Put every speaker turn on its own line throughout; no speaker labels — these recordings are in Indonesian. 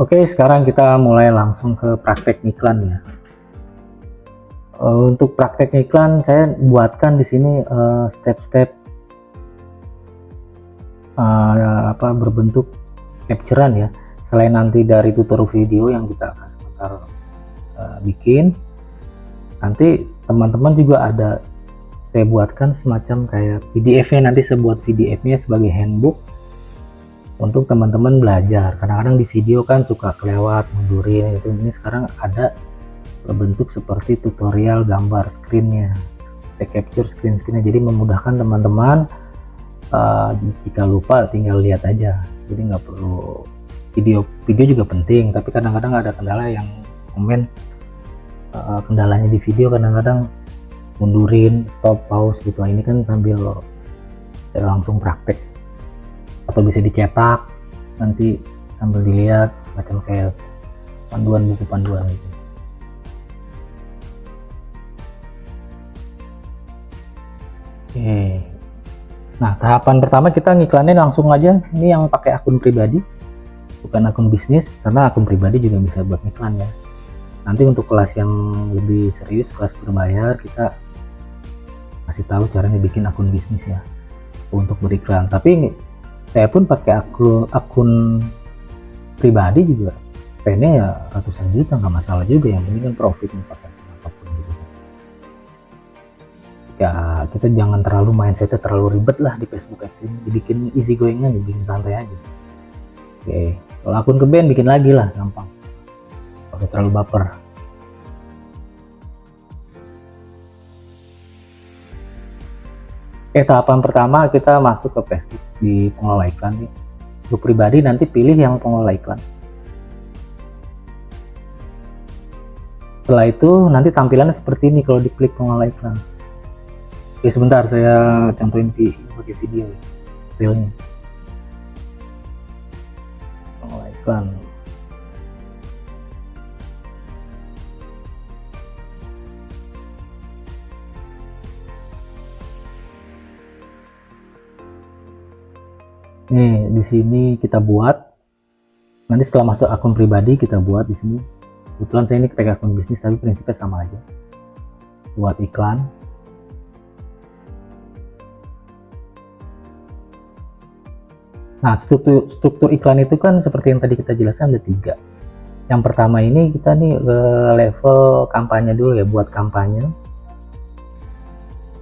Oke, sekarang kita mulai langsung ke praktek iklan ya. Untuk praktek iklan saya buatkan di sini step-step berbentuk capturean ya. Selain nanti dari tutorial video yang kita akan sebentar bikin, nanti teman-teman juga ada saya buatkan semacam kayak PDF-nya. Nanti saya buat PDF-nya sebagai handbook untuk teman-teman belajar. Kadang-kadang di video kan suka kelewat, mundurin itu. Ini sekarang ada berbentuk seperti tutorial gambar screennya, saya capture screen-screennya, jadi memudahkan teman-teman. Jika lupa tinggal lihat aja, jadi nggak perlu video juga penting, tapi kadang-kadang ada kendala yang komen, kendalanya di video kadang-kadang mundurin, stop, pause gitu. Ini kan sambil langsung praktek, atau bisa dicetak nanti sambil dilihat semacam kayak buku panduan gitu. Oke, nah tahapan pertama kita ngiklanin langsung aja. Ini yang pakai akun pribadi, bukan akun bisnis, karena akun pribadi juga bisa buat iklan ya. Nanti untuk kelas yang lebih serius, kelas berbayar, kita kasih tahu caranya bikin akun bisnis ya untuk beriklan. Tapi saya pun pakai akun pribadi juga, spendnya ya ratusan juta, nggak masalah juga. Yang penting kan profit pakai apapun gitu. Ya kita jangan terlalu mindsetnya terlalu ribet lah di Facebook Ads ini, dibikin easy going aja, dibikin santai aja. Oke, kalau akun ke band bikin lagi lah, gampang, pakai terlalu baper. Oke, tahapan pertama kita masuk ke Facebook di pengelola iklan nih. Untuk pribadi nanti pilih yang pengelola iklan. Setelah itu nanti tampilannya seperti ini kalau diklik pengelola iklan. Oke, sebentar saya contohin pakai video ya, realnya. Pengelola iklan. Nih, di sini kita buat. Nanti setelah masuk akun pribadi kita buat di sini. Kebetulan saya ini pakai akun bisnis, tapi prinsipnya sama aja. Buat iklan. Nah, struktur iklan itu kan seperti yang tadi kita jelaskan ada 3. Yang pertama ini kita nih ke level kampanye dulu ya, buat kampanye.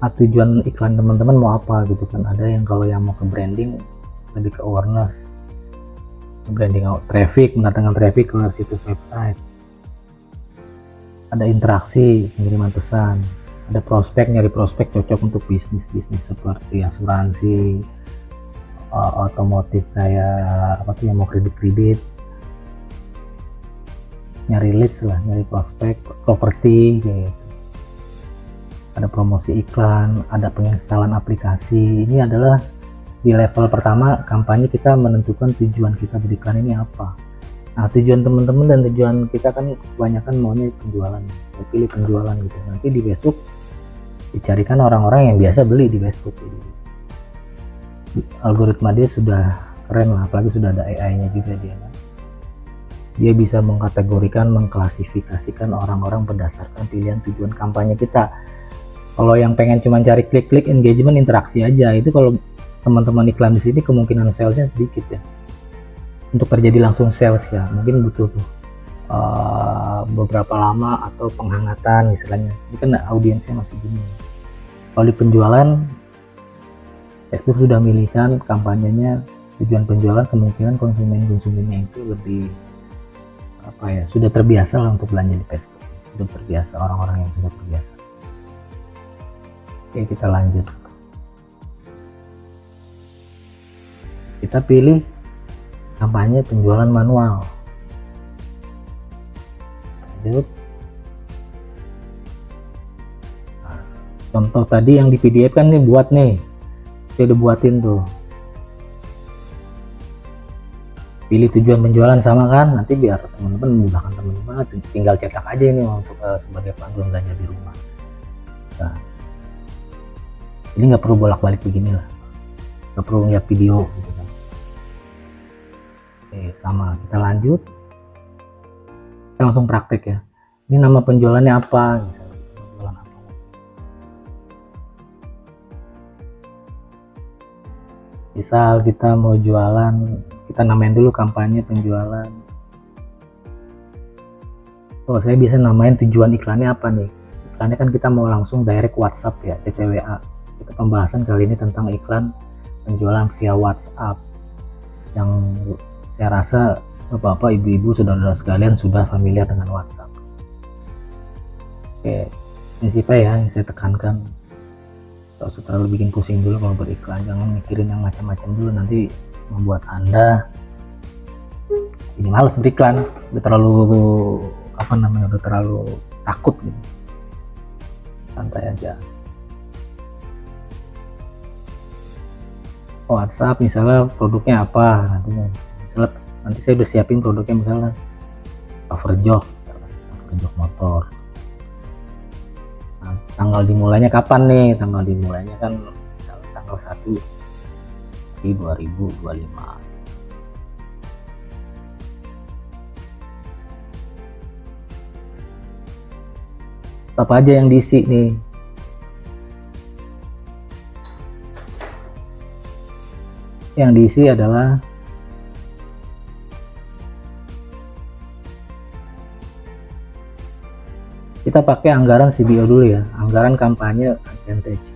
Nah, tujuan iklan teman-teman mau apa gitu kan. Ada yang kalau yang mau ke branding lebih ke awareness, branding traffic, mendatangkan traffic ke situs website. Ada interaksi, pengiriman pesan. Ada prospek, nyari prospek cocok untuk bisnis seperti asuransi, otomotif kayak apa tuh yang mau kredit, nyari leads lah, nyari prospek, properti kayak gitu. Ada promosi iklan, ada penginstalan aplikasi. Ini adalah di level pertama kampanye, kita menentukan tujuan kita beriklan ini apa. Nah, tujuan teman-teman dan tujuan kita kan kebanyakan maunya penjualan, saya pilih penjualan gitu. Nanti di Facebook dicarikan orang-orang yang biasa beli di Facebook. Jadi algoritma dia sudah keren lah, apalagi sudah ada AI-nya juga dia kan. Dia bisa mengkategorikan, mengklasifikasikan orang-orang berdasarkan pilihan tujuan kampanye kita. Kalau yang pengen cuma cari klik-klik, engagement, interaksi aja, itu kalau teman-teman iklan di sini kemungkinan salesnya sedikit ya. Untuk terjadi langsung sales ya, mungkin butuh beberapa lama atau penghangatan istilahnya. Ini kan audiensnya masih gini. Kalau di penjualan, Facebook sudah milihkan kampanyenya tujuan penjualan, kemungkinan konsumennya itu lebih apa ya, sudah terbiasa lah untuk belanja di Facebook. Sudah terbiasa, orang-orang yang sudah terbiasa. Oke, kita lanjut. Kita pilih kampanye penjualan manual. Lanjut. Nah, contoh tadi yang di PDF kan nih buat nih, saya udah buatin tuh. Pilih tujuan penjualan sama kan, nanti biar teman-teman memudahkan teman-teman, tinggal cetak aja ini untuk sebagai panduan belanja di rumah. Nah, ini nggak perlu bolak-balik beginilah, nggak perlu lihat video gitu kan. Oke, sama, kita lanjut. kita langsung praktek ya. Ini nama penjualannya apa? Misalnya penjualan apa? Misal kita mau jualan, kita namain dulu kampanye penjualan. Oh, saya biasa namain tujuan iklannya apa nih? Iklannya kan kita mau langsung direct WhatsApp ya, TPWA. Kita pembahasan kali ini tentang iklan penjualan via WhatsApp, yang saya rasa bapak-bapak, ibu-ibu, saudara-saudara sekalian sudah familiar dengan WhatsApp. Oke, prinsipnya ya yang saya tekankan, tidak usah terlalu bikin pusing dulu kalau beriklan, jangan mikirin yang macam-macam dulu, nanti membuat Anda ini malas beriklan, udah terlalu udah terlalu takut gitu. Santai aja. WhatsApp misalnya produknya apa, nanti saya udah siapin produknya, misalnya cover jok motor. Nah, tanggal dimulainya kapan nih? Tanggal dimulainya kan tanggal 1 di 2025. Apa aja yang diisi nih? Yang diisi adalah kita pakai anggaran CBO dulu ya, anggaran kampanye advantage.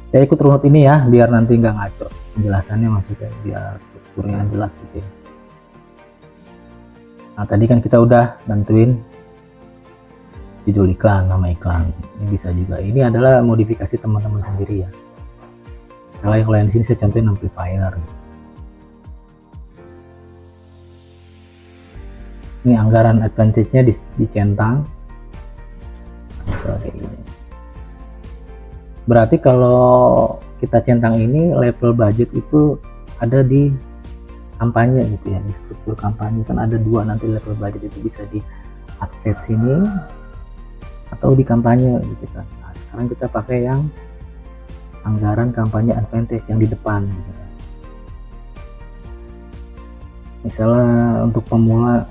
Saya ikut runut ini ya, biar nanti nggak ngaco penjelasannya, maksudnya biar strukturnya jelas gitu ya. Nah, tadi kan kita udah nentuin judul iklan, nama iklan. Ini bisa juga. Ini adalah modifikasi teman-teman sendiri ya. Kalau yang di sini saya contohin amplifier. Ini anggaran advantage-nya dicentang. Berarti kalau kita centang ini, level budget itu ada di kampanye gitu ya, di struktur kampanye kan ada dua, nanti level budget itu bisa di adset sini atau di kampanye gitu kan. Nah, sekarang kita pakai yang anggaran kampanye advantage yang di depan gitu kan. Misalnya untuk pemula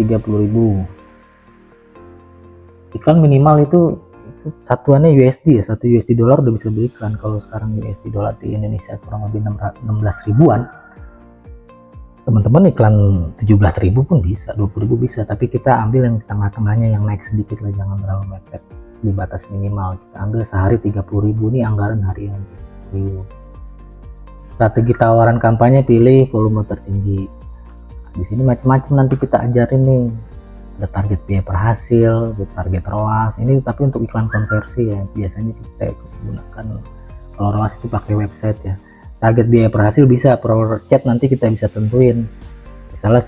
30.000, iklan minimal itu satuannya USD ya, 1 USD dolar udah bisa beli iklan. Kalau sekarang USD dolar di Indonesia kurang lebih 16 ribuan, teman-teman iklan 17.000 pun bisa, 20.000 bisa, tapi kita ambil yang tengah-tengahnya yang naik sedikit lah, jangan terlalu mepet di batas minimal. Kita ambil sehari 30.000, ini anggaran harian. Strategi tawaran kampanye, pilih volume tertinggi. Di sini macam-macam nanti kita ajarin nih, ada target biaya per hasil, ada target ROAS. Ini tapi untuk iklan konversi ya, biasanya saya gunakan. Kalau ROAS itu pakai website ya. Target biaya per hasil bisa per chat, nanti kita bisa tentuin. Misalnya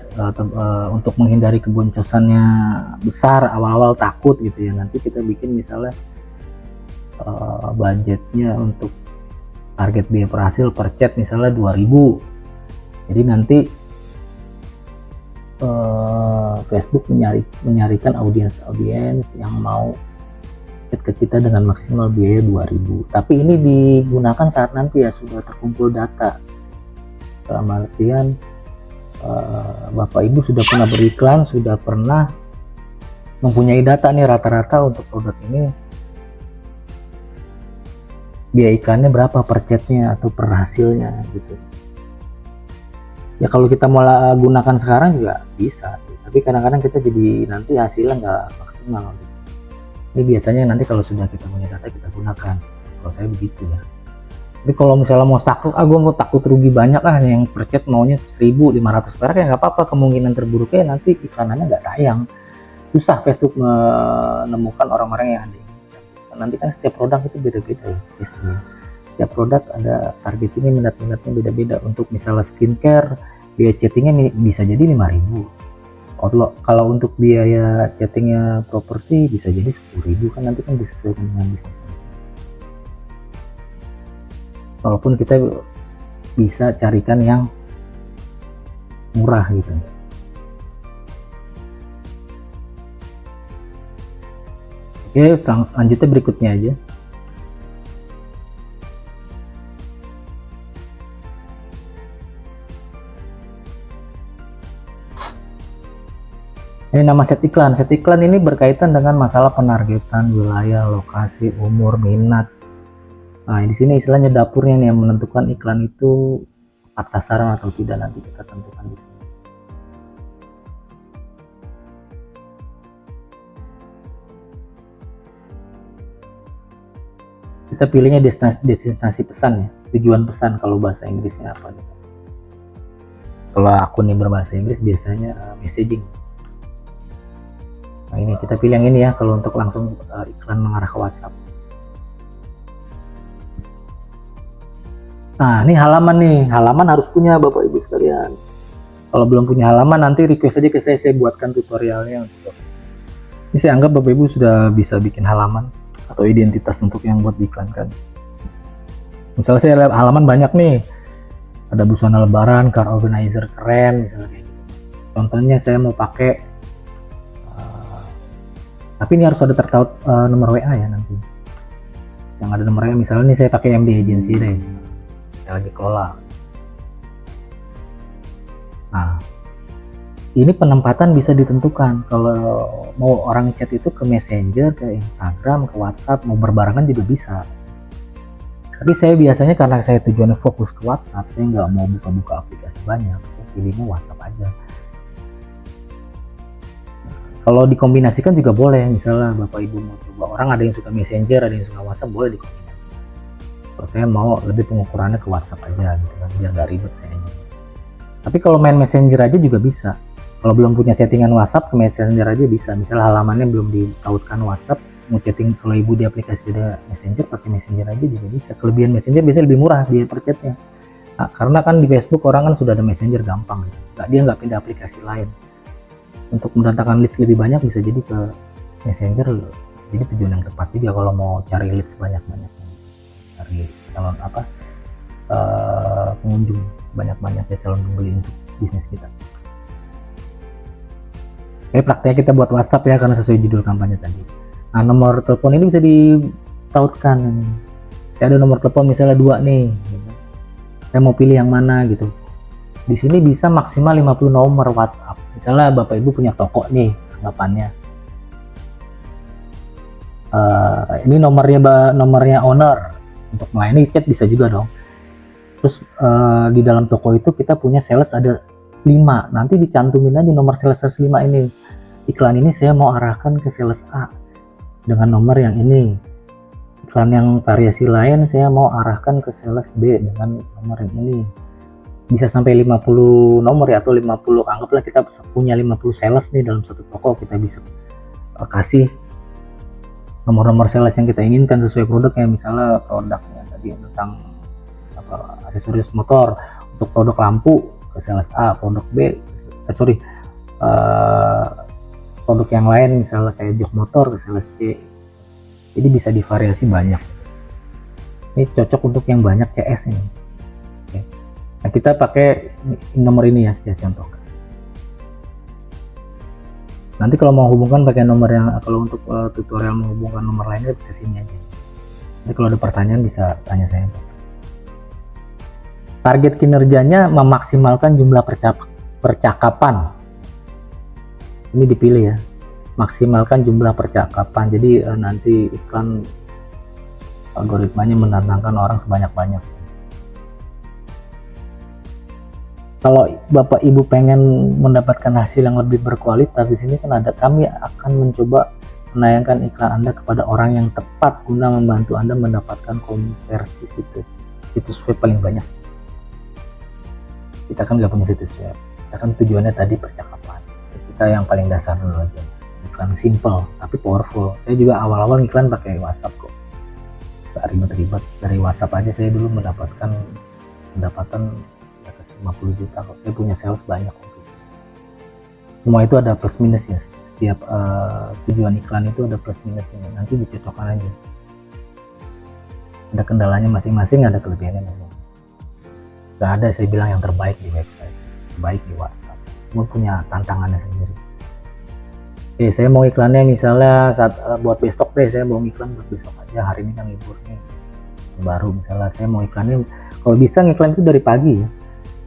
untuk menghindari keboncosannya besar, awal-awal takut gitu ya, nanti kita bikin misalnya budgetnya untuk target biaya per hasil per chat misalnya 2.000. Jadi nanti Facebook menyarikan audiens yang mau chat ke kita dengan maksimal biaya 2.000. Tapi ini digunakan saat nanti ya sudah terkumpul data, dalam artian Bapak Ibu sudah pernah beriklan, sudah pernah mempunyai data nih rata-rata untuk produk ini biaya iklannya berapa per chatnya atau per hasilnya gitu. Ya kalau kita mau gunakan sekarang juga bisa sih, tapi kadang-kadang kita jadi nanti hasilnya nggak maksimal gitu. Ini biasanya nanti kalau sudah kita punya data kita gunakan, kalau saya begitu ya. Tapi kalau misalnya mau takluk, gue mau takut rugi banyak yang per chat maunya 1.500 perak, ya nggak apa-apa, kemungkinan terburuknya nanti iklanannya nggak tayang, susah Facebook menemukan orang-orang yang ada. Nanti kan setiap produk itu beda-beda ya biasanya. Setiap produk ada target ini, minat-minatnya beda-beda. Untuk misalnya skincare, biaya chattingnya bisa jadi 5.000. Kalau untuk biaya chattingnya properti bisa jadi 10.000, kan nanti kan disesuaikan dengan bisnis. Walaupun kita bisa carikan yang murah gitu. Oke, lanjutnya berikutnya aja. Ini nama set iklan. Set iklan ini berkaitan dengan masalah penargetan wilayah, lokasi, umur, minat. Nah, di sini istilahnya dapurnya nih yang menentukan iklan itu tepat sasaran atau tidak, nanti kita tentukan di sini. Kita pilihnya destinasi pesan ya, tujuan pesan kalau bahasa Inggrisnya apa gitu. Kalau akun yang berbahasa Inggris biasanya messaging. Nah, ini kita pilih yang ini ya kalau untuk langsung iklan mengarah ke WhatsApp. Nah, ini halaman nih. Halaman harus punya Bapak Ibu sekalian. Kalau belum punya halaman nanti request aja ke saya buatkan tutorialnya untuk. Ini saya anggap Bapak Ibu sudah bisa bikin halaman atau identitas untuk yang buat diiklankan. Misalnya saya lihat halaman banyak nih. Ada busana lebaran, car organizer keren misalnya kayak gitu. Contohnya saya mau pakai tapi ini harus ada tertaut nomor WA ya nanti. Yang ada nomor WA, misalnya ini saya pakai MD Agency deh. Saya lagi kelola. Nah, ini penempatan bisa ditentukan. Kalau mau orang chat itu ke Messenger, ke Instagram, ke WhatsApp, mau berbarengan juga bisa. Tapi saya biasanya karena saya tujuannya fokus ke WhatsApp, saya nggak mau buka-buka aplikasi banyak. Saya pilihnya WhatsApp aja. Kalau dikombinasikan juga boleh, misalnya Bapak Ibu mau coba, orang ada yang suka Messenger, ada yang suka WhatsApp, boleh dikombinasikan. Kalau saya mau lebih pengukurannya ke WhatsApp aja gitu kan, biar nggak ribet saya. Tapi kalau main Messenger aja juga bisa. Kalau belum punya settingan WhatsApp, ke Messenger aja bisa. Misalnya halamannya belum ditautkan WhatsApp, mau chatting kalau Ibu di aplikasi ada Messenger, pakai Messenger aja juga bisa. Kelebihan Messenger biasanya lebih murah biaya per chatnya. Nah, karena kan di Facebook orang kan sudah ada Messenger gampang, gitu. Dia nggak pindah aplikasi lain. Untuk mendatangkan leads lebih banyak bisa jadi ke Messenger, jadi tujuan yang tepat juga kalau mau cari leads banyak-banyaknya, cari calon pengunjung banyak-banyaknya, calon pembeli untuk bisnis kita. Prakteknya kita buat WhatsApp ya, karena sesuai judul kampanye tadi. Nah, nomor telepon ini bisa ditautkan. Saya ada nomor telepon misalnya 2 nih, saya mau pilih yang mana gitu. Di sini bisa maksimal 50 nomor WhatsApp. Misalnya Bapak Ibu punya toko nih, anggapannya. Ini nomornya owner. Untuk melayani chat bisa juga dong. Terus di dalam toko itu kita punya sales ada 5. Nanti dicantumin aja nomor sales 5 ini. Iklan ini saya mau arahkan ke sales A dengan nomor yang ini. Iklan yang variasi lain saya mau arahkan ke sales B dengan nomor yang ini. Bisa sampai 50 nomor ya, atau 50, anggaplah kita punya 50 sales nih dalam satu toko, kita bisa kasih nomor-nomor sales yang kita inginkan sesuai produknya. Misalnya produknya tadi tentang aksesoris motor, untuk produk lampu ke sales A, produk B produk yang lain misalnya kayak jok motor ke sales C. Jadi bisa divariasi banyak. Ini cocok untuk yang banyak CS ini. Nah, kita pakai nomor ini ya, saya contohkan. Nanti kalau mau hubungkan pakai nomor yang, kalau untuk tutorial menghubungkan nomor lainnya ke sini aja. Jadi kalau ada pertanyaan bisa tanya saya. Target kinerjanya memaksimalkan jumlah percakapan. Ini dipilih ya, maksimalkan jumlah percakapan. Jadi nanti iklan algoritmanya mendatangkan orang sebanyak-banyak. Kalau Bapak Ibu pengen mendapatkan hasil yang lebih berkualitas, di sini kan ada, kami akan mencoba menayangkan iklan Anda kepada orang yang tepat guna membantu Anda mendapatkan konversi situs web paling banyak. Kita kan nggak punya situs web, kita kan tujuannya tadi percakapan. Kita yang paling dasar dulu aja, iklan simple tapi powerful. Saya juga awal-awal iklan pakai WhatsApp kok, nggak ribet-ribet. Dari WhatsApp aja saya dulu mendapatkan pendapatan 50 juta kok. Saya punya sales banyak kok. Semua itu ada plus minus ya, setiap tujuan iklan itu ada plus minusnya, nanti dicocokkan aja. Ada kendalanya masing-masing, ada kelebihannya masing-masing. Gak ada saya bilang yang terbaik di website, terbaik di WhatsApp. Semua punya tantangannya sendiri. Oke, saya mau iklannya misalnya buat besok deh, saya mau iklan buat besok aja, hari ini kan libur nih baru. Misalnya saya mau iklannya, kalau bisa ngiklan itu dari pagi ya.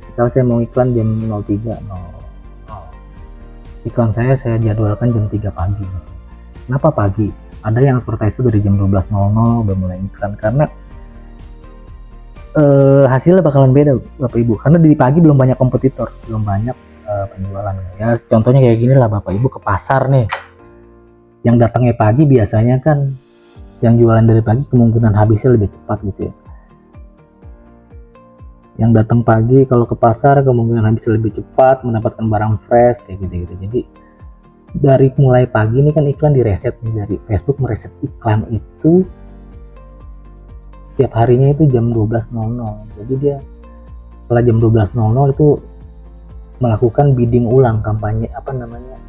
Misalnya saya mau iklan jam 03.00, iklan saya jadwalkan jam 3 pagi. Kenapa pagi? Ada yang advertiser dari jam 12.00 udah mulai iklan, karena hasilnya bakalan beda Bapak Ibu, karena di pagi belum banyak kompetitor, belum banyak penjualan ya. Contohnya kayak gini lah Bapak Ibu, ke pasar nih, yang datangnya pagi biasanya kan yang jualan dari pagi kemungkinan habisnya lebih cepat gitu ya. Yang datang pagi kalau ke pasar kemungkinan habisnya lebih cepat, mendapatkan barang fresh kayak gitu-gitu. Jadi dari mulai pagi ini kan iklan direset nih, dari Facebook mereset iklan itu setiap harinya itu jam 12.00. Jadi dia setelah jam 12.00 itu melakukan bidding ulang, kampanye apa namanya,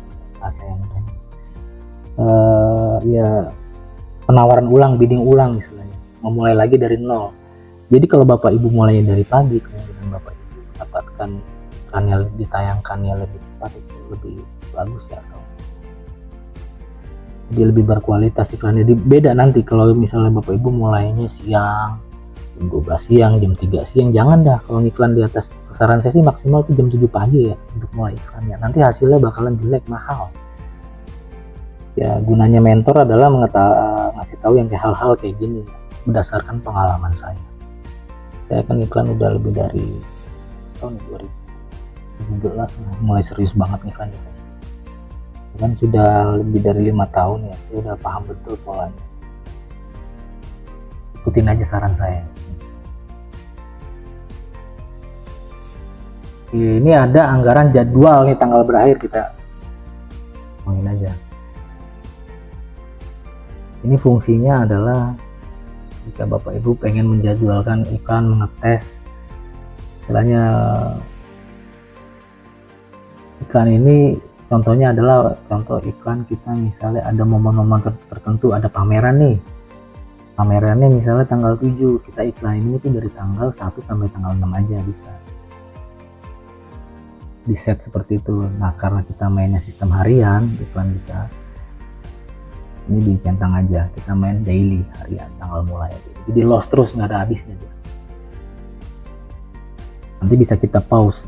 ya penawaran ulang, bidding ulang istilahnya, memulai lagi dari nol. Jadi kalau Bapak Ibu mulainya dari pagi, kemungkinan Bapak Ibu mendapatkan iklannya ditayangkannya lebih cepat, itu lebih bagus ya. Jadi lebih berkualitas iklannya. Jadi beda nanti kalau misalnya Bapak Ibu mulainya siang, jam 12 siang, jam 3 siang, jangan dah kalau iklan di atas. Saran saya sih maksimal itu jam 7 pagi ya untuk mulai iklannya. Nanti hasilnya bakalan jelek, mahal. Ya gunanya mentor adalah ngasih tahu yang kayak hal-hal kayak gini berdasarkan pengalaman saya. Saya kan iklan udah lebih dari tahun 2017 mulai serius banget iklan di Facebook. Kan sudah lebih dari 5 tahun ya, saya udah paham betul polanya. Ikutin aja saran saya. Ini ada anggaran jadwal nih, tanggal berakhir, kita ngomongin aja. Ini fungsinya adalah jika Bapak Ibu pengen menjadwalkan iklan, mengetes istilahnya iklan ini. Contohnya adalah contoh iklan kita misalnya ada momen-momen tertentu, ada pameran nih, pamerannya misalnya tanggal 7, kita iklan ini tuh dari tanggal 1 sampai tanggal 6 aja bisa di set seperti itu. Nah karena kita mainnya sistem harian, iklan kita ini dicentang aja, kita main daily, harian, tanggal mulai, jadi lost terus, nggak ada habisnya. Nanti bisa kita pause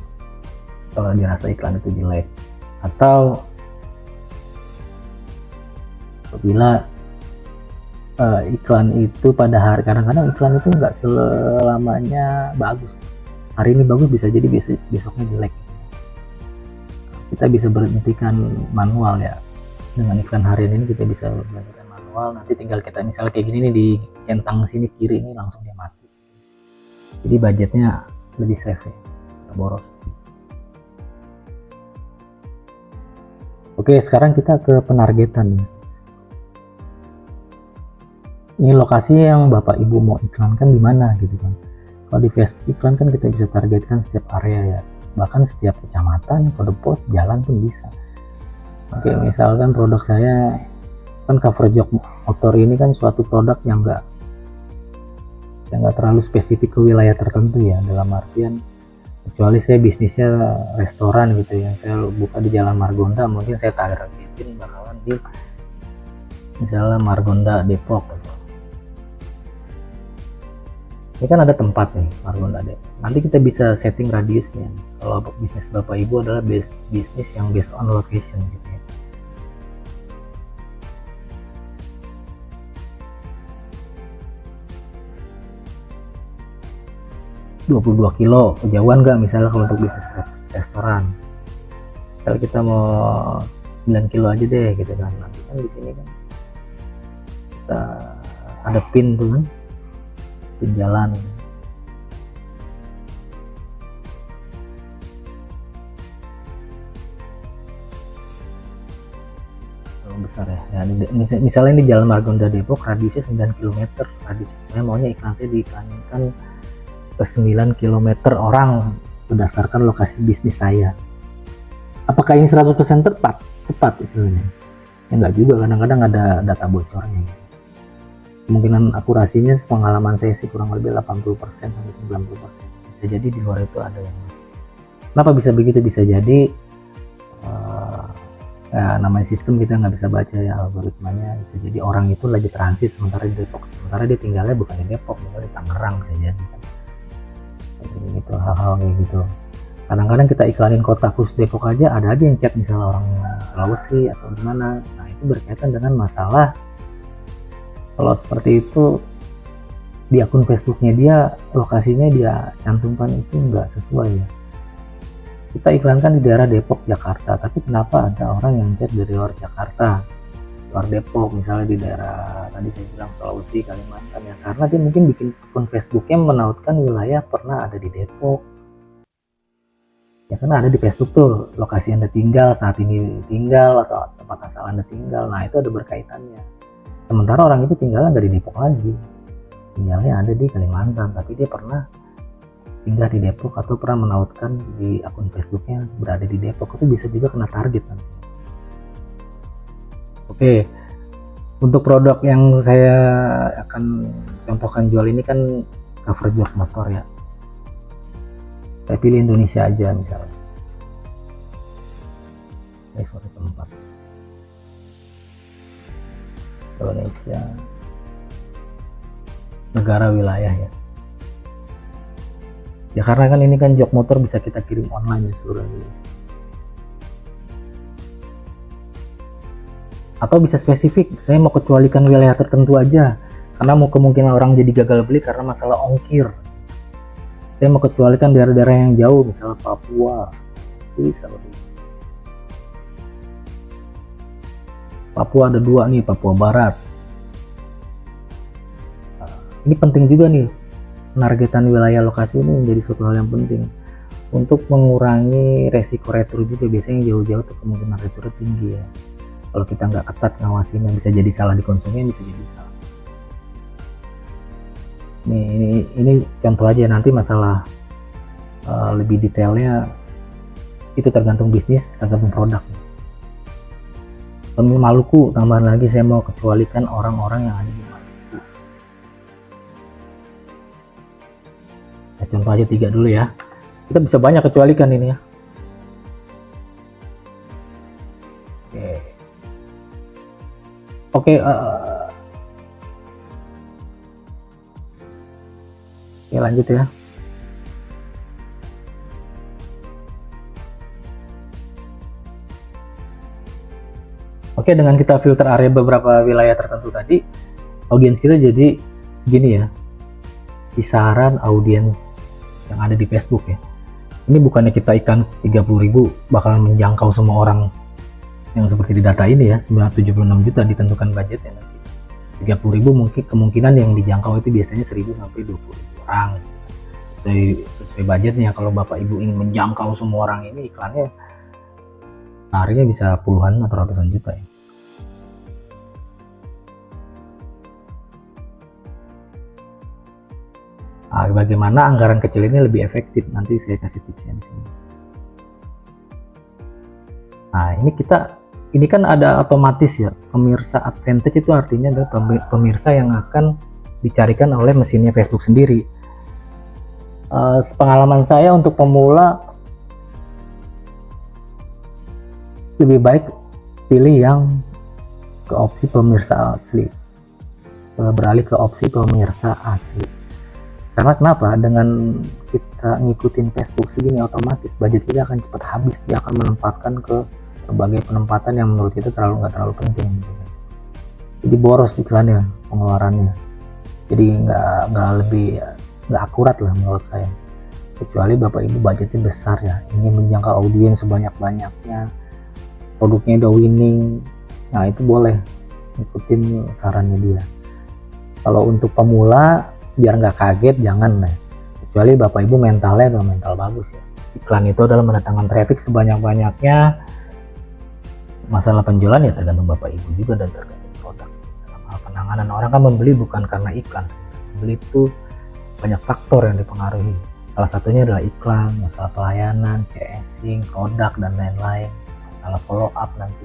kalau dirasa iklan itu jelek, atau apabila iklan itu pada hari, kadang-kadang iklan itu nggak selamanya bagus. Hari ini bagus, bisa jadi besoknya jelek. Kita bisa berhentikan manual ya, dengan iklan harian ini kita bisa berhentikan manual. Nanti tinggal kita misalnya kayak gini nih, di centang sini kiri ini langsung dia mati. Jadi budgetnya lebih safe ya, nggak boros. Oke, sekarang kita ke penargetan nih. Ini lokasi yang Bapak Ibu mau iklankan di mana gitu kan. Kalau di Facebook iklan kan kita bisa targetkan setiap area ya, bahkan setiap kecamatan, kode pos, jalan pun bisa. Oke, misalkan produk saya kan cover jok motor, ini kan suatu produk yang nggak terlalu spesifik ke wilayah tertentu ya, dalam artian kecuali saya bisnisnya restoran gitu ya, saya buka di Jalan Margonda, mungkin saya targetin bakalan di misalnya Margonda Depok gitu. Ini kan ada tempat nih Margonda Depok, nanti kita bisa setting radiusnya. Kalau bisnis Bapak Ibu adalah bisnis yang based on location gitu ya. ...22 kilo, kejauhan nggak misalnya kalau untuk bisnis restoran. Kalau kita mau 9 kilo aja deh gitu kan. Nanti kan di sini kan kita ada pin tuh kan, pin jalan. Besar ya, misalnya ini Jalan Margonda Depok, radiusnya 9 km. Radius saya maunya iklan saya diiklankan ke 9 km orang berdasarkan lokasi bisnis saya. Apakah ini 100% tepat istilahnya? Ya enggak juga, kadang-kadang ada data bocornya. Kemungkinan akurasinya pengalaman saya sih kurang lebih 80% sampai 90%. Bisa jadi di luar itu ada yang kenapa bisa begitu? Bisa jadi ya, namanya sistem kita nggak bisa baca ya algoritmanya. Bisa jadi orang itu lagi transit sementara di Depok, sementara dia tinggalnya bukan di Depok, tinggal di Tangerang, bisa jadi kan. Gitu, hal-hal kayak gitu. Kadang-kadang kita iklanin kota khusus Depok aja, ada aja yang chat misalnya orang Sulawesi atau gimana. Nah itu berkaitan dengan masalah kalau seperti itu di akun Facebooknya dia, lokasinya dia cantumkan itu nggak sesuai ya. Kita iklankan di daerah Depok, Jakarta, tapi kenapa ada orang yang chat dari luar Jakarta, luar Depok, misalnya di daerah tadi saya bilang Sulawesi, Kalimantan ya, karena dia mungkin bikin akun Facebooknya menautkan wilayah pernah ada di Depok ya, karena ada di Facebook tuh lokasi Anda tinggal, saat ini tinggal, atau tempat asal Anda tinggal. Nah itu ada berkaitannya, sementara orang itu tinggalnya nggak di Depok lagi, tinggalnya ada di Kalimantan, tapi dia pernah tinggal di Depok atau pernah menautkan di akun Facebooknya berada di Depok, itu bisa juga kena target nanti. Oke, untuk produk yang saya akan contohkan jual ini kan cover jok motor ya, saya pilih Indonesia aja misalnya. Sorry tempat Indonesia, negara, wilayah ya. Ya karena kan ini kan jok motor bisa kita kirim online di seluruh Indonesia. Atau bisa spesifik, saya mau kecualikan wilayah tertentu aja, karena mau kemungkinan orang jadi gagal beli karena masalah ongkir. Saya mau kecualikan daerah-daerah yang jauh, misalnya Papua, itu bisa lebih. Papua ada dua nih, Papua Barat. Nah, ini penting juga nih, penargetan wilayah lokasi ini menjadi suatu hal yang penting untuk mengurangi resiko retur juga. Biasanya jauh-jauh tuh kemungkinan retur tinggi ya. Kalau kita nggak ketat ngawasinnya, bisa jadi salah di konsumen, bisa jadi salah. Ini contoh aja, nanti masalah lebih detailnya itu tergantung bisnis, tergantung produk. Maluku, tambahan lagi saya mau kecualikan orang-orang yang ada di Maluku. Nah, contoh aja 3 dulu ya. Kita bisa banyak kecualikan ini ya. Oke, ya lanjut ya. Oke, dengan kita filter area beberapa wilayah tertentu tadi, audiens kita jadi segini ya, kisaran audiens yang ada di Facebook ya. Ini bukannya kita ikan 30.000 bakalan menjangkau semua orang yang seperti di data ini ya, 976 juta ditentukan budgetnya nanti. 30.000 mungkin kemungkinan yang dijangkau itu biasanya 1.000 sampai 20.000 orang. Sesuai budgetnya. Kalau Bapak Ibu ingin menjangkau semua orang ini, iklannya harinya bisa puluhan atau ratusan juta ya. Nah, bagaimana anggaran kecil ini lebih efektif? Nanti saya kasih tipsnya di sini. Nah, ini kan ada otomatis ya, pemirsa advantage itu artinya adalah pemirsa yang akan dicarikan oleh mesinnya Facebook sendiri. Pengalaman saya untuk pemula lebih baik pilih yang ke opsi pemirsa asli, beralih ke opsi pemirsa asli. Karena kenapa? Dengan kita ngikutin Facebook segini, otomatis budget kita akan cepat habis. Dia akan menempatkan ke berbagai penempatan yang menurut kita nggak terlalu penting. Jadi boros iklannya, pengeluarannya. Jadi nggak akurat lah menurut saya. Kecuali Bapak Ibu budgetnya besar ya, ingin menjangkau audiens sebanyak-banyaknya, produknya udah winning, nah itu boleh ikutin sarannya dia. Kalau untuk pemula biar nggak kaget jangan lah, kecuali Bapak Ibu mentalnya adalah mental bagus ya. Iklan itu adalah mendatangkan traffic sebanyak-banyaknya. Masalah penjualan ya tergantung Bapak Ibu juga dan tergantung produk. Dalam hal penanganan, orang kan membeli bukan karena iklan, membeli itu banyak faktor yang dipengaruhi. Salah satunya adalah iklan, masalah pelayanan, casing, produk dan lain-lain, masalah follow up nanti.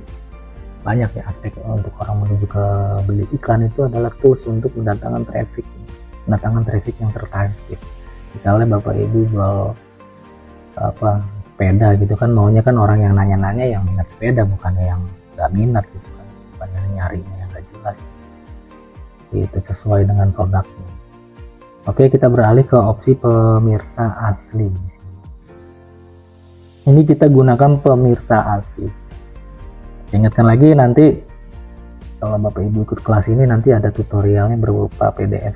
Banyak ya aspek untuk orang menuju ke beli. Iklan itu adalah tools untuk mendatangkan traffic yang tertarget. Misalnya Bapak Ibu jual sepeda gitu kan, maunya kan orang yang nanya-nanya yang minat sepeda, bukan yang nggak minat gitu kan, bukan yang nyarinya yang nggak jelas. Itu sesuai dengan produknya. Oke, kita beralih ke opsi pemirsa asli di sini. Ini kita gunakan pemirsa asli. Saya ingatkan lagi, nanti kalau Bapak Ibu ikut kelas ini nanti ada tutorialnya berupa PDF.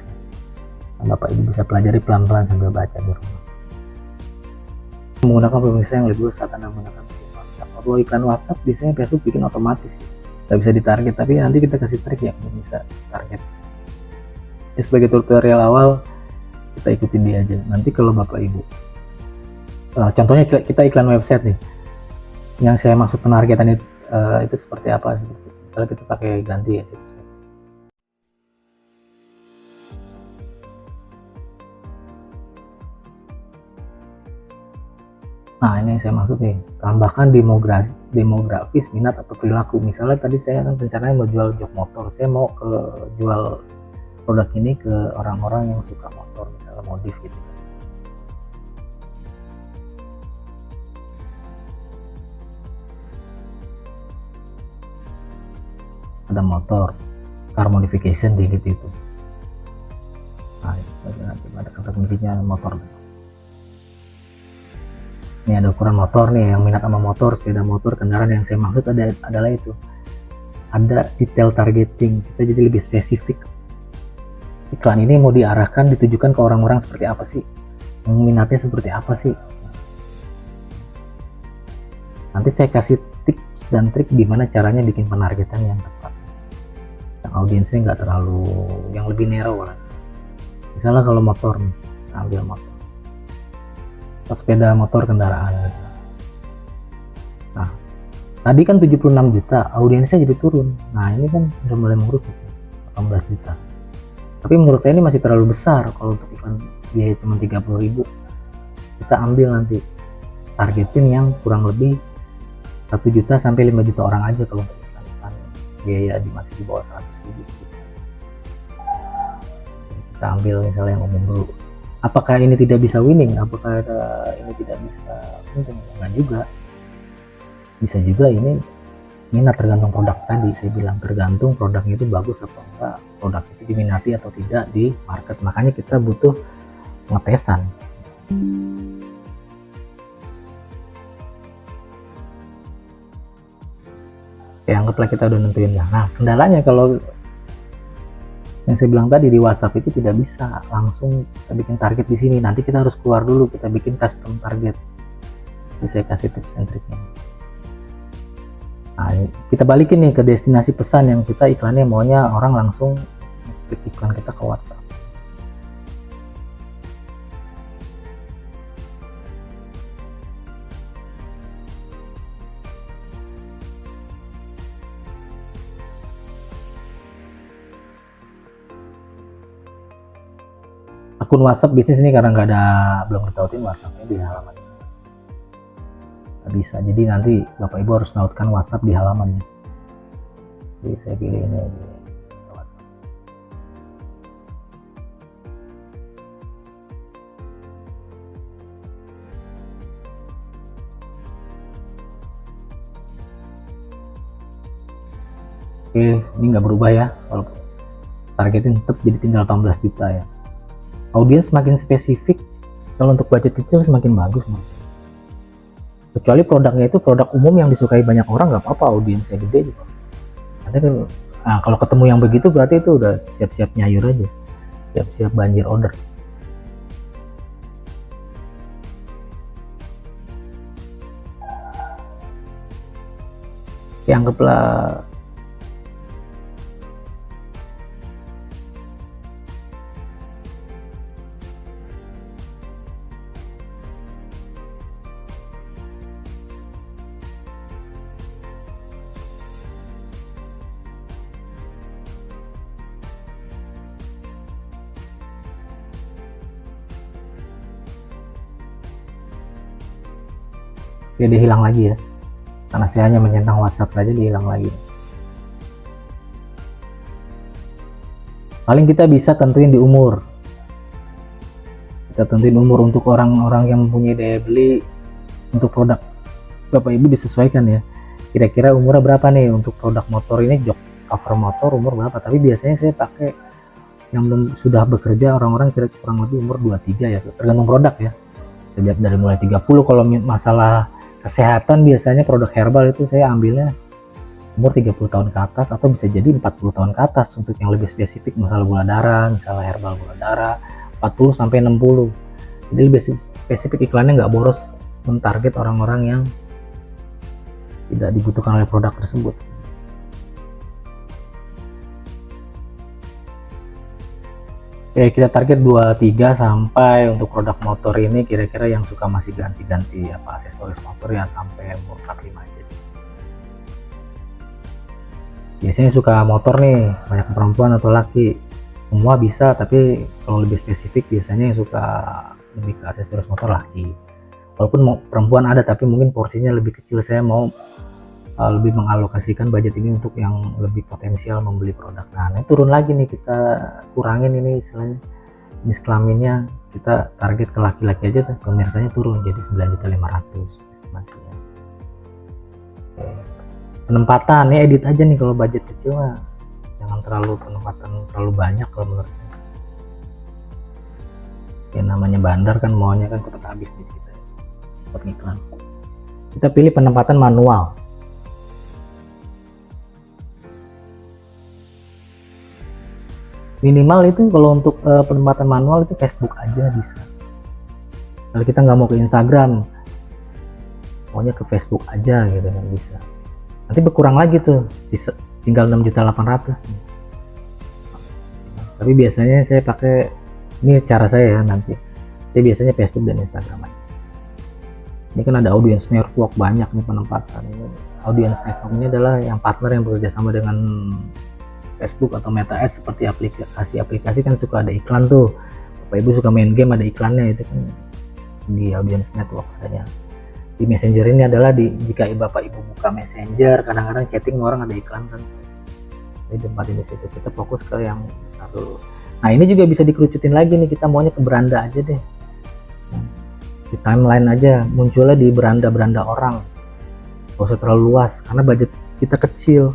Bapak Ibu bisa pelajari pelan-pelan sambil baca di rumah. Menggunakan pemirsa yang lebih besar karena menggunakan WhatsApp. Kalau iklan WhatsApp biasanya Facebook bikin otomatis, nggak bisa ditarget, tapi nanti kita kasih trik ya bisa target. Ya, sebagai tutorial awal kita ikutin dia aja. Nanti kalau Bapak Ibu, contohnya kita iklan website nih, yang saya maksud penargetan itu seperti apa sih? Misalnya kita pakai ganti ya. Nah, ini yang saya maksud nih, tambahkan demografis, minat atau perilaku. Misalnya tadi saya kan rencananya mau jual jok motor, saya mau jual produk ini ke orang-orang yang suka motor, misalnya modif gitu. Ada motor, car modification di gitu itu. Nah, nanti ada kata kuncinya motor. Ini ada ukuran motor nih, yang minat sama motor, sepeda motor, kendaraan. Yang saya maksud adalah itu, ada detail targeting, kita jadi lebih spesifik. Iklan ini mau diarahkan, ditujukan ke orang-orang seperti apa sih, minatnya seperti apa sih. Nanti saya kasih tips dan trik gimana caranya bikin penargetan yang tepat, yang audiensnya nggak terlalu, yang lebih narrow lah. Misalnya kalau motor nih, ambil motor, sepeda motor, kendaraan. Nah, tadi kan 76 juta, audiensnya jadi turun. Nah, ini kan udah mulai mengerucut, 18 juta. Tapi menurut saya ini masih terlalu besar kalau untuk iklan biaya cuma 30.000. Kita ambil nanti targetin yang kurang lebih 1 juta sampai 5 juta orang aja kalau untuk iklan biaya masih di bawah 100.000. Kita ambil misalnya yang umum dulu. Apakah ini tidak bisa winning? Apakah ini tidak bisa untung? Enggak juga. Bisa juga ini minat, tergantung produk tadi. Saya bilang tergantung produknya itu bagus atau enggak, produk itu diminati atau tidak di market. Makanya kita butuh ngetesan. Ya, anggaplah kita udah nentuin. Nah, kendalanya kalau yang saya bilang tadi di WhatsApp itu tidak bisa langsung kita bikin target di sini. Nanti kita harus keluar dulu, kita bikin custom target. Jadi saya kasih tips dan triknya. Nah, kita balikin nih ke destinasi pesan yang kita iklannya maunya orang langsung klik iklan kita ke WhatsApp. Akun WhatsApp bisnis ini karena belum ditautin WhatsAppnya di halaman ini, nggak bisa. Jadi nanti Bapak Ibu harus nautkan WhatsApp di halamannya. Jadi saya pilih ini WhatsApp. Oke, ini nggak berubah ya, kalau targetin tetap jadi tinggal 18 juta ya. Audiens semakin spesifik, kalau untuk budget kecil semakin bagus, kecuali produknya itu produk umum yang disukai banyak orang, nggak apa-apa audiensnya gede juga. Nah, kalau ketemu yang begitu berarti itu udah siap-siap nyayur aja, siap-siap banjir order. Ya, anggaplah dia hilang lagi ya, karena saya hanya menyentang WhatsApp saja, dia hilang lagi. Paling kita bisa tentuin di umur, kita tentuin umur untuk orang-orang yang mempunyai daya beli. Untuk produk Bapak Ibu disesuaikan ya, kira-kira umurnya berapa nih. Untuk produk motor ini, jok cover motor, umur berapa. Tapi biasanya saya pakai yang sudah bekerja, orang-orang kurang lebih umur 23 ya, tergantung produk ya. Sejak dari mulai 30 kalau masalah Kesehatan biasanya produk herbal itu saya ambilnya umur 30 tahun ke atas atau bisa jadi 40 tahun ke atas untuk yang lebih spesifik, misalnya gula darah, misalnya herbal gula darah 40 sampai 60. Jadi lebih spesifik, iklannya nggak boros, mentarget orang-orang yang tidak dibutuhkan oleh produk tersebut. Oke, kita target 23 sampai untuk produk motor ini kira-kira yang suka masih ganti-ganti aksesoris motor ya sampai umur 45 aja. Biasanya suka motor nih, banyak perempuan atau laki, semua bisa, tapi kalau lebih spesifik biasanya yang suka lebih ke aksesoris motor laki. Walaupun perempuan ada, tapi mungkin porsinya lebih kecil. Saya mau lebih mengalokasikan budget ini untuk yang lebih potensial membeli produk. Nah, ini turun lagi nih, kita kurangin ini istilahnya jenis kelaminnya, kita target ke laki-laki aja, pemirsanya turun jadi 9.500.000 estimasinya. Oke. Penempatan ini edit aja nih, kalau budget kecil mah jangan terlalu penempatan terlalu banyak kalau menurut saya. Ya namanya bandar kan, maunya kan cepat habis nih kita buat iklan. Kita pilih penempatan manual. Minimal itu kalau untuk penempatan manual itu Facebook aja bisa. Kalau kita nggak mau ke Instagram, maunya ke Facebook aja gitu kan bisa. Nanti berkurang lagi tuh, bisa tinggal 6.800.000. Tapi biasanya saya pakai, ini cara saya ya nanti. Saya biasanya Facebook dan Instagram aja. Ini kan ada audience network banyak nih penempatan. Ini audience network ini adalah yang partner yang bekerja sama dengan Facebook atau Meta Ads, seperti aplikasi kan suka ada iklan tuh. Bapak Ibu suka main game ada iklannya, itu kan di audience network adanya. Di Messenger ini adalah jika Bapak Ibu buka Messenger, kadang-kadang chatting orang ada iklan kan. Jadi tempatin di situ. Kita fokus ke yang satu. Nah, ini juga bisa dikerucutin lagi nih, kita maunya ke beranda aja deh. Di timeline aja, munculnya di beranda-beranda orang. Gak usah terlalu luas karena budget kita kecil.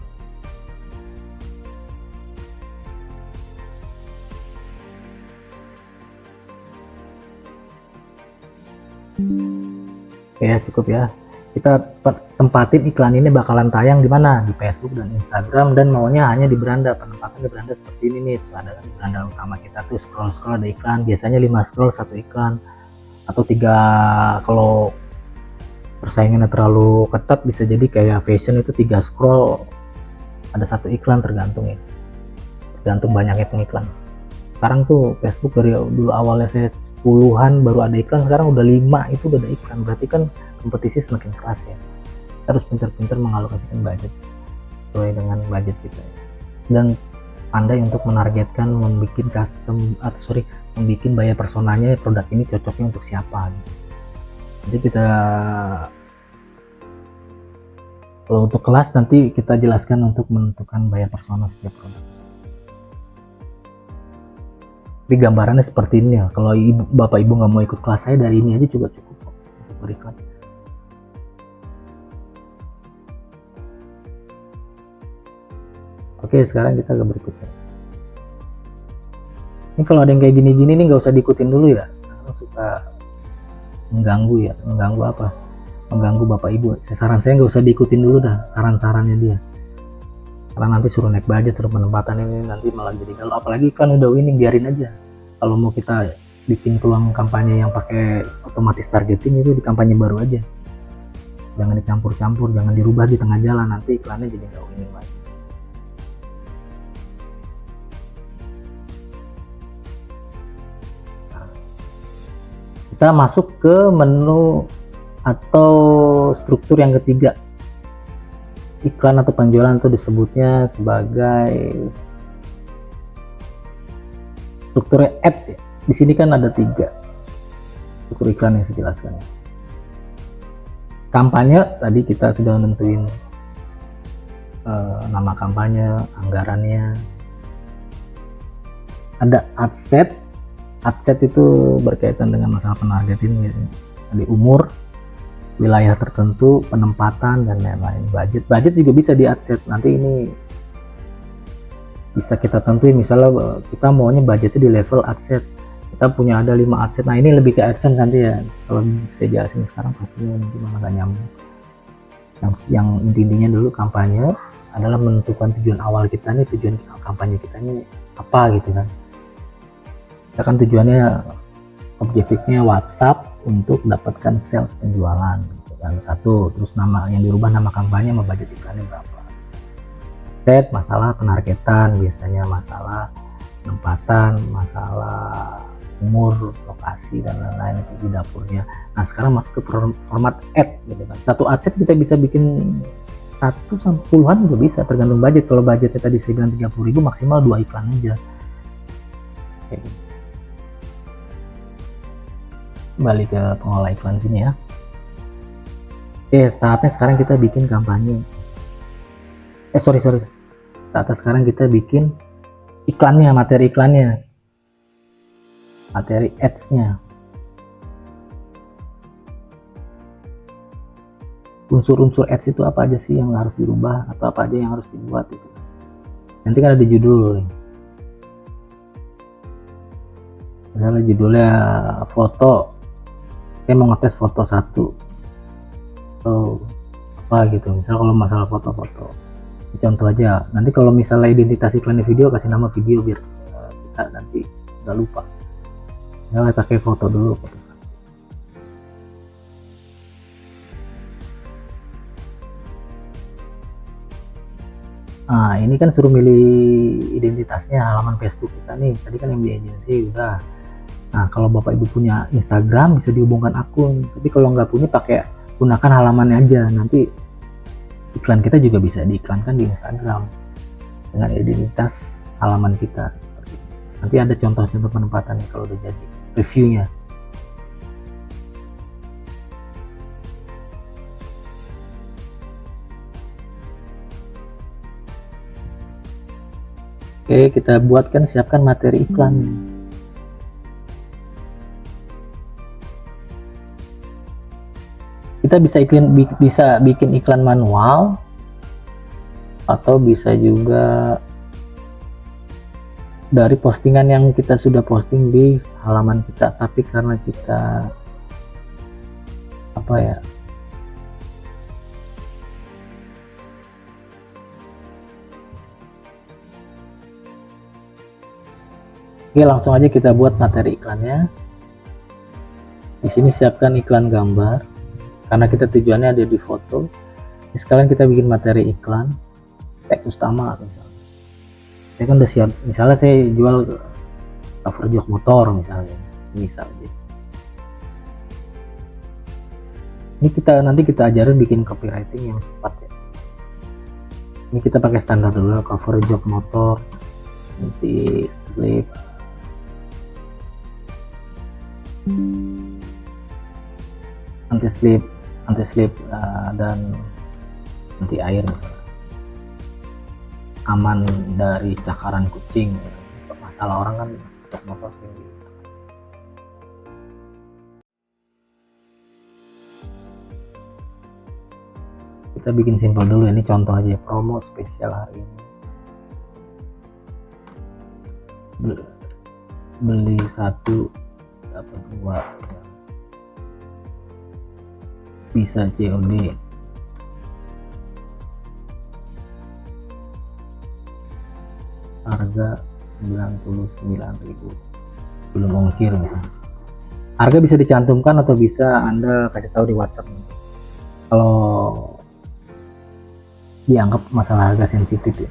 Ya cukup ya, kita tempatin iklan ini bakalan tayang di mana, di Facebook dan Instagram, dan maunya hanya di beranda. Penempatan di beranda seperti ini nih, setelah ada di beranda utama kita tuh scroll ada iklan, biasanya 5 scroll 1 iklan atau 3. Kalau persaingannya terlalu ketat bisa jadi kayak fashion itu 3 scroll ada 1 iklan, tergantung ya, tergantung banyaknya pengiklan. Sekarang tuh Facebook dari dulu awalnya saya 10-an baru ada iklan, sekarang udah 5 itu udah ada iklan, berarti kan kompetisi semakin keras ya. Kita harus pintar-pintar mengalokasikan budget sesuai dengan budget kita ya. Dan pandai untuk menargetkan, membuat buyer personanya produk ini cocoknya untuk siapa gitu. Jadi kita kalau untuk kelas nanti kita jelaskan untuk menentukan buyer persona setiap produk. Tapi gambarannya seperti ini ya. Kalau Bapak Ibu nggak mau ikut kelas saya, dari ini aja juga cukup untuk beriklan. Oke, sekarang kita ke berikutnya. Ini kalau ada yang kayak gini-gini nih nggak usah diikutin dulu ya, karena suka mengganggu ya. Mengganggu apa? Mengganggu Bapak Ibu. Saran saya nggak usah diikutin dulu dah saran-sarannya dia. Karena nanti suruh naik budget, suruh penempatan ini nanti malah jadi galau. Apalagi kan udah winning, biarin aja. Kalau mau kita bikin peluang kampanye yang pakai otomatis targeting, itu di kampanye baru aja. Jangan dicampur-campur, jangan dirubah di tengah jalan, nanti iklannya jadi nggak winning lagi. Nah, kita masuk ke menu atau struktur yang ketiga. Iklan atau penjualan itu disebutnya sebagai struktur ad ya. Di sini kan ada 3 struktur iklan yang saya jelaskan. Kampanye tadi kita sudah nentuin nama kampanye, anggarannya. Ada ad set. Ad set itu berkaitan dengan masalah penargetin, di umur, wilayah tertentu, penempatan, dan lain-lain. Budget juga bisa di ad set. Nanti ini bisa kita tentuin, misalnya kita maunya budgetnya di level ad set kita punya ada 5 adsense. Nah ini lebih ke adsense nanti ya, kalau saya jelasin sekarang pastinya mungkin malah nggak nyambung. Yang intinya dulu kampanye adalah menentukan tujuan awal kita nih, tujuan kampanye kita ini apa gitu kan. Kita kan tujuannya objektifnya WhatsApp untuk dapatkan sales penjualan gitu kan. Satu, terus nama yang dirubah nama kampanye sama budget iklannya berapa. Set masalah penargetan, biasanya masalah penempatan, masalah umur, lokasi dan lain-lain di dapurnya. Nah sekarang masuk ke format ad gitu kan. Satu adset kita bisa bikin 1 sampai puluhan juga bisa, tergantung budget. Kalau budgetnya tadi saya bilang 30.000, maksimal 2 iklan aja. Oke. Balik ke pengelola iklan sini ya. Oke, saatnya sekarang kita bikin kampanye. Saatnya sekarang kita bikin iklannya, materi iklannya, materi ads-nya. Unsur-unsur ads itu apa aja sih yang harus dirubah atau apa aja yang harus dibuat itu. Nanti kan ada judul. Misalnya judulnya foto, saya mau ngetes foto 1 atau apa gitu. Misal kalau masalah foto-foto, contoh aja. Nanti kalau misalnya identitas iklan video, kasih nama video biar kita nanti nggak lupa. Misalnya pakai foto dulu, foto. Nah ini kan suruh milih identitasnya, halaman Facebook kita nih. Tadi kan yang di agensi udah. Nah kalau bapak ibu punya Instagram bisa dihubungkan akun. Tapi kalau nggak punya, pakai gunakan halamannya aja. Nanti iklan kita juga bisa diiklankan di Instagram dengan identitas halaman kita. Nanti ada contoh-contoh penempatannya kalau udah jadi reviewnya. Oke, kita buatkan, siapkan materi iklan. Kita bisa bikin iklan manual atau bisa juga dari postingan yang kita sudah posting di halaman kita. Tapi karena kita apa ya, oke, langsung aja kita buat materi iklannya. Di sini siapkan iklan gambar, karena kita tujuannya ada di foto. Ini sekalian kita bikin materi iklan, teks utama misalnya. Saya kan udah siap, misalnya saya jual cover jok motor misalnya. Ini nanti kita ajarin bikin copywriting yang cepat ya. Ini kita pakai standar dulu, cover jok motor, nanti slip, anti slip dan anti air misalnya. Aman dari cakaran kucing. Masalah orang kan jok motor sendiri. Kita bikin simpel dulu, ini contoh aja, promo spesial hari ini, beli 1 dapat 2, bisa COD, harga 99.000 belum ongkir misalnya. Harga bisa dicantumkan atau bisa Anda kasih tahu di WhatsApp. Kalau dianggap masalah harga sensitif ya,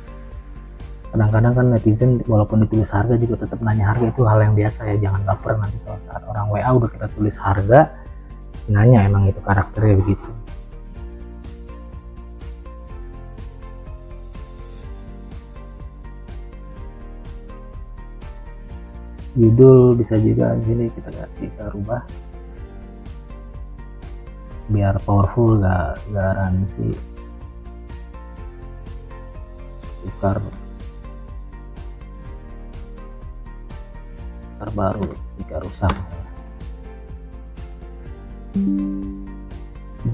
kadang-kadang kan netizen walaupun ditulis harga juga tetap nanya harga. Itu hal yang biasa ya, jangan baper nanti kalau saat orang WA udah kita tulis harga nanya. Emang itu karakternya begitu. Judul bisa juga di sini kita bisa rubah biar powerful, gak garansi tukar terbaru jika rusak.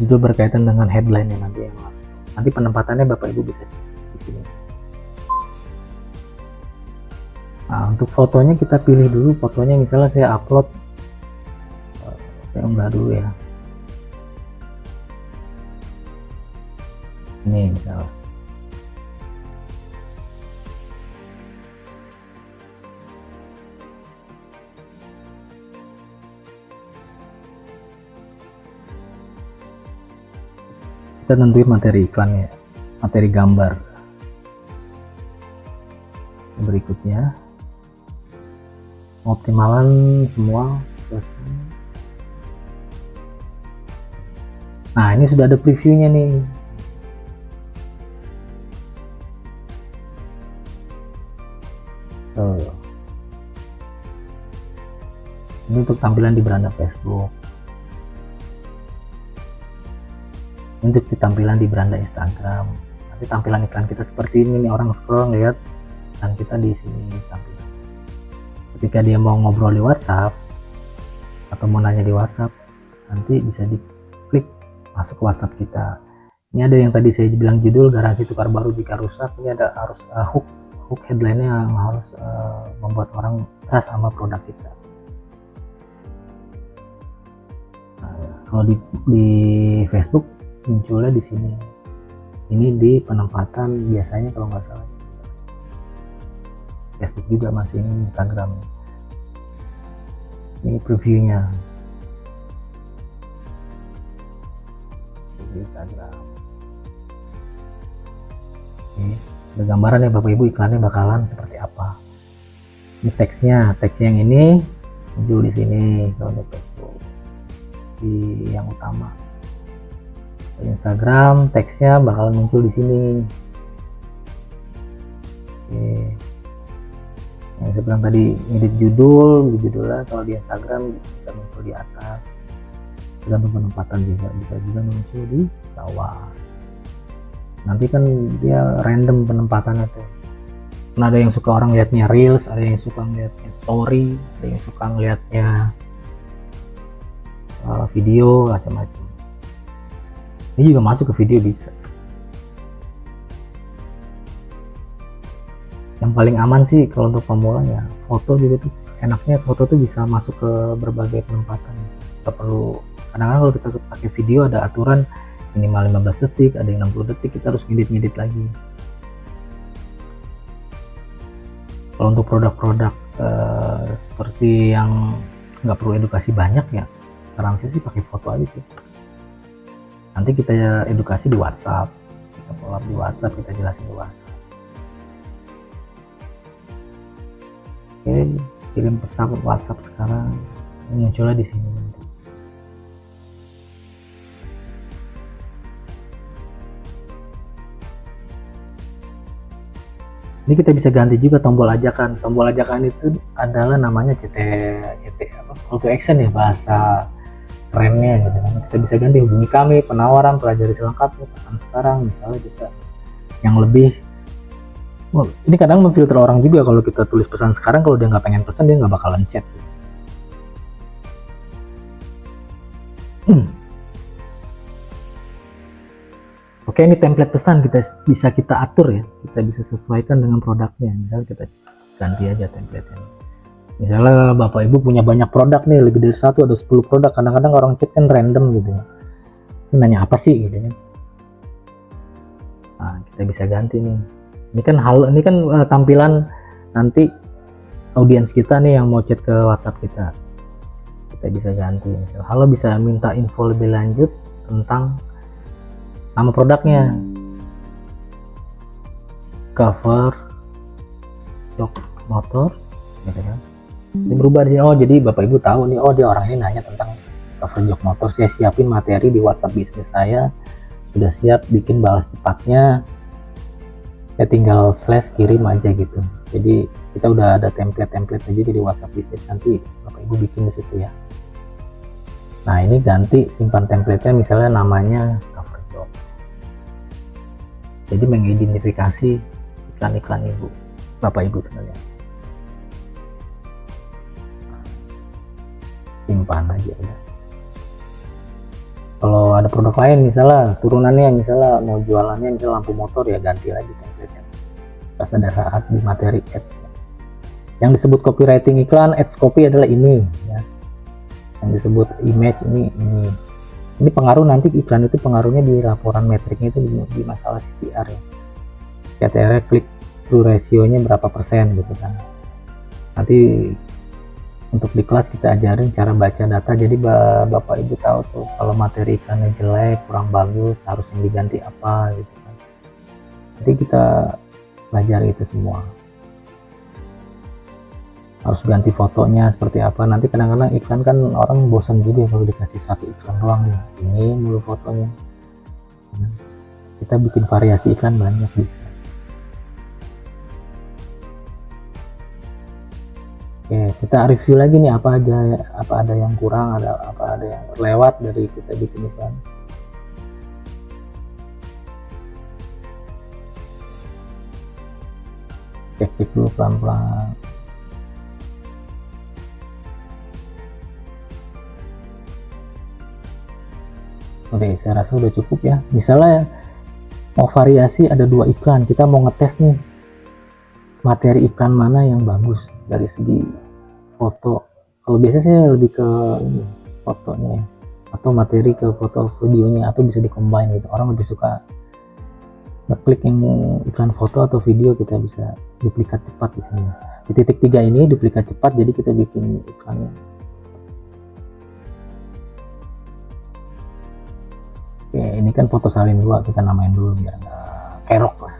Judul berkaitan dengan headline nya nanti penempatannya Bapak Ibu bisa di sini. Nah, untuk fotonya kita pilih dulu fotonya, misalnya saya upload, saya unggah dulu ya, ini misalnya. Kita tentuin materi iklannya, materi gambar. Berikutnya optimalan semua selesai. Nah, ini sudah ada previewnya nih. Ini untuk tampilan di beranda Facebook, untuk tampilan di beranda Instagram. Nanti tampilan iklan kita seperti ini nih, orang scroll lihat dan kita di sini tampilan. Ketika dia mau ngobrol di WhatsApp atau mau nanya di WhatsApp, nanti bisa diklik masuk ke WhatsApp kita. Ini ada yang tadi saya bilang judul garansi tukar baru jika rusak. Ini ada harus hook headline-nya yang harus membuat orang trust sama produk kita. Nah, kalau di Facebook munculnya di sini. Ini di penempatan biasanya kalau nggak salah. Facebook juga masih, ini Instagram. Ini previewnya di Instagram. Ini ada gambaran ya Bapak Ibu, iklannya bakalan seperti apa. Ini teksnya yang ini muncul di sini kalau di Facebook, di yang utama. Di Instagram teksnya bakalan muncul di sini. Oke. Yang saya bilang tadi, edit judulnya kalau di Instagram bisa muncul di atas, tergantung penempatan bisa juga muncul di bawah. Nanti kan dia random penempatannya tuh. Nah, ada yang suka orang lihatnya reels, ada yang suka ngeliatnya story, ada yang suka ngeliatnya video, macam-macam. Ini juga masuk ke video bisa. Yang paling aman sih kalau untuk pemula ya foto juga tuh, enaknya foto tuh bisa masuk ke berbagai penempatan. Kita perlu, kadang-kadang kalau kita pakai video ada aturan minimal 15 detik, ada yang 60 detik, kita harus ngedit lagi. Kalau untuk produk-produk seperti yang nggak perlu edukasi banyak ya, saran saya sih pakai foto aja sih. Nanti kita edukasi di WhatsApp, kita follow di WhatsApp, kita jelasin di WhatsApp. Oke, kirim pesan WhatsApp sekarang, munculnya di sini. Ini kita bisa ganti juga tombol ajakan. Tombol ajakan itu adalah namanya CT call to action ya, bahasa kerennya gitu. Kita bisa ganti, hubungi kami, penawaran, pelajari selengkapnya, pesan sekarang, misalnya kita yang lebih. Ini kadang memfilter orang juga, kalau kita tulis pesan sekarang, kalau dia nggak pengen pesan dia nggak bakalan chat. Oke, ini template pesan bisa kita atur ya, kita bisa sesuaikan dengan produknya. Misalnya kita ganti aja template-nya. Misalnya Bapak Ibu punya banyak produk nih, lebih dari satu, ada 10 produk, kadang-kadang orang chat kan random gitu ya. Ini nanya apa sih gitu ya. Nah, kita bisa ganti nih. Ini kan tampilan nanti audiens kita nih yang mau chat ke WhatsApp kita. Kita bisa ganti. Misalnya, halo, bisa minta info lebih lanjut tentang nama produknya, cover jok motor, gitu kan. Ini berubah di jadi Bapak Ibu tahu nih, dia orang ini nanya tentang cover jok motor, saya siapin materi di WhatsApp bisnis saya, sudah siap bikin balas cepatnya, saya tinggal slash kirim aja gitu. Jadi kita udah ada template aja di WhatsApp bisnis, nanti Bapak Ibu bikin di situ ya. Nah, ini ganti, simpan template-nya, misalnya namanya cover job. Jadi mengidentifikasi iklan-iklan Bapak Ibu sebenarnya. Simpan aja udah. Kalau ada produk lain misalnya turunannya, misalnya mau jualannya misalnya lampu motor, ya ganti lagi template-nya pas ada saat di materi ads. Yang disebut copywriting iklan, ads copy adalah ini ya. Yang disebut image ini pengaruh nanti iklan itu pengaruhnya di laporan metriknya itu di masalah CTR ya. CTR click through ratio-nya berapa persen gitu kan. Nanti untuk di kelas kita ajarin cara baca data, jadi Bapak Ibu tahu tuh kalau materi iklannya jelek, kurang bagus, harus yang diganti apa gitu kan. Jadi kita belajar itu semua. Harus ganti fotonya seperti apa. Nanti kadang-kadang iklan kan orang bosan juga kalau dikasih satu iklan doang ya, ini mulu fotonya. Kita bikin variasi iklan banyak bisa. Oke, kita review lagi nih apa ada yang kurang, apa ada yang terlewat dari kita bikin iklan. Cek dulu pelan-pelan. Oke, saya rasa udah cukup ya. Misalnya mau variasi ada 2 iklan, kita mau ngetes nih materi iklan mana yang bagus dari segi foto. Kalau biasanya saya lebih ke ini, fotonya ya, atau materi ke foto videonya, atau bisa di-combine gitu. Orang lebih suka ngeklik yang iklan foto atau video, kita bisa duplikat cepat di sini. Di titik 3 ini duplikat cepat, jadi kita bikin iklannya. Oke, ini kan foto salin 2, kita namain dulu biar nggak kerok lah.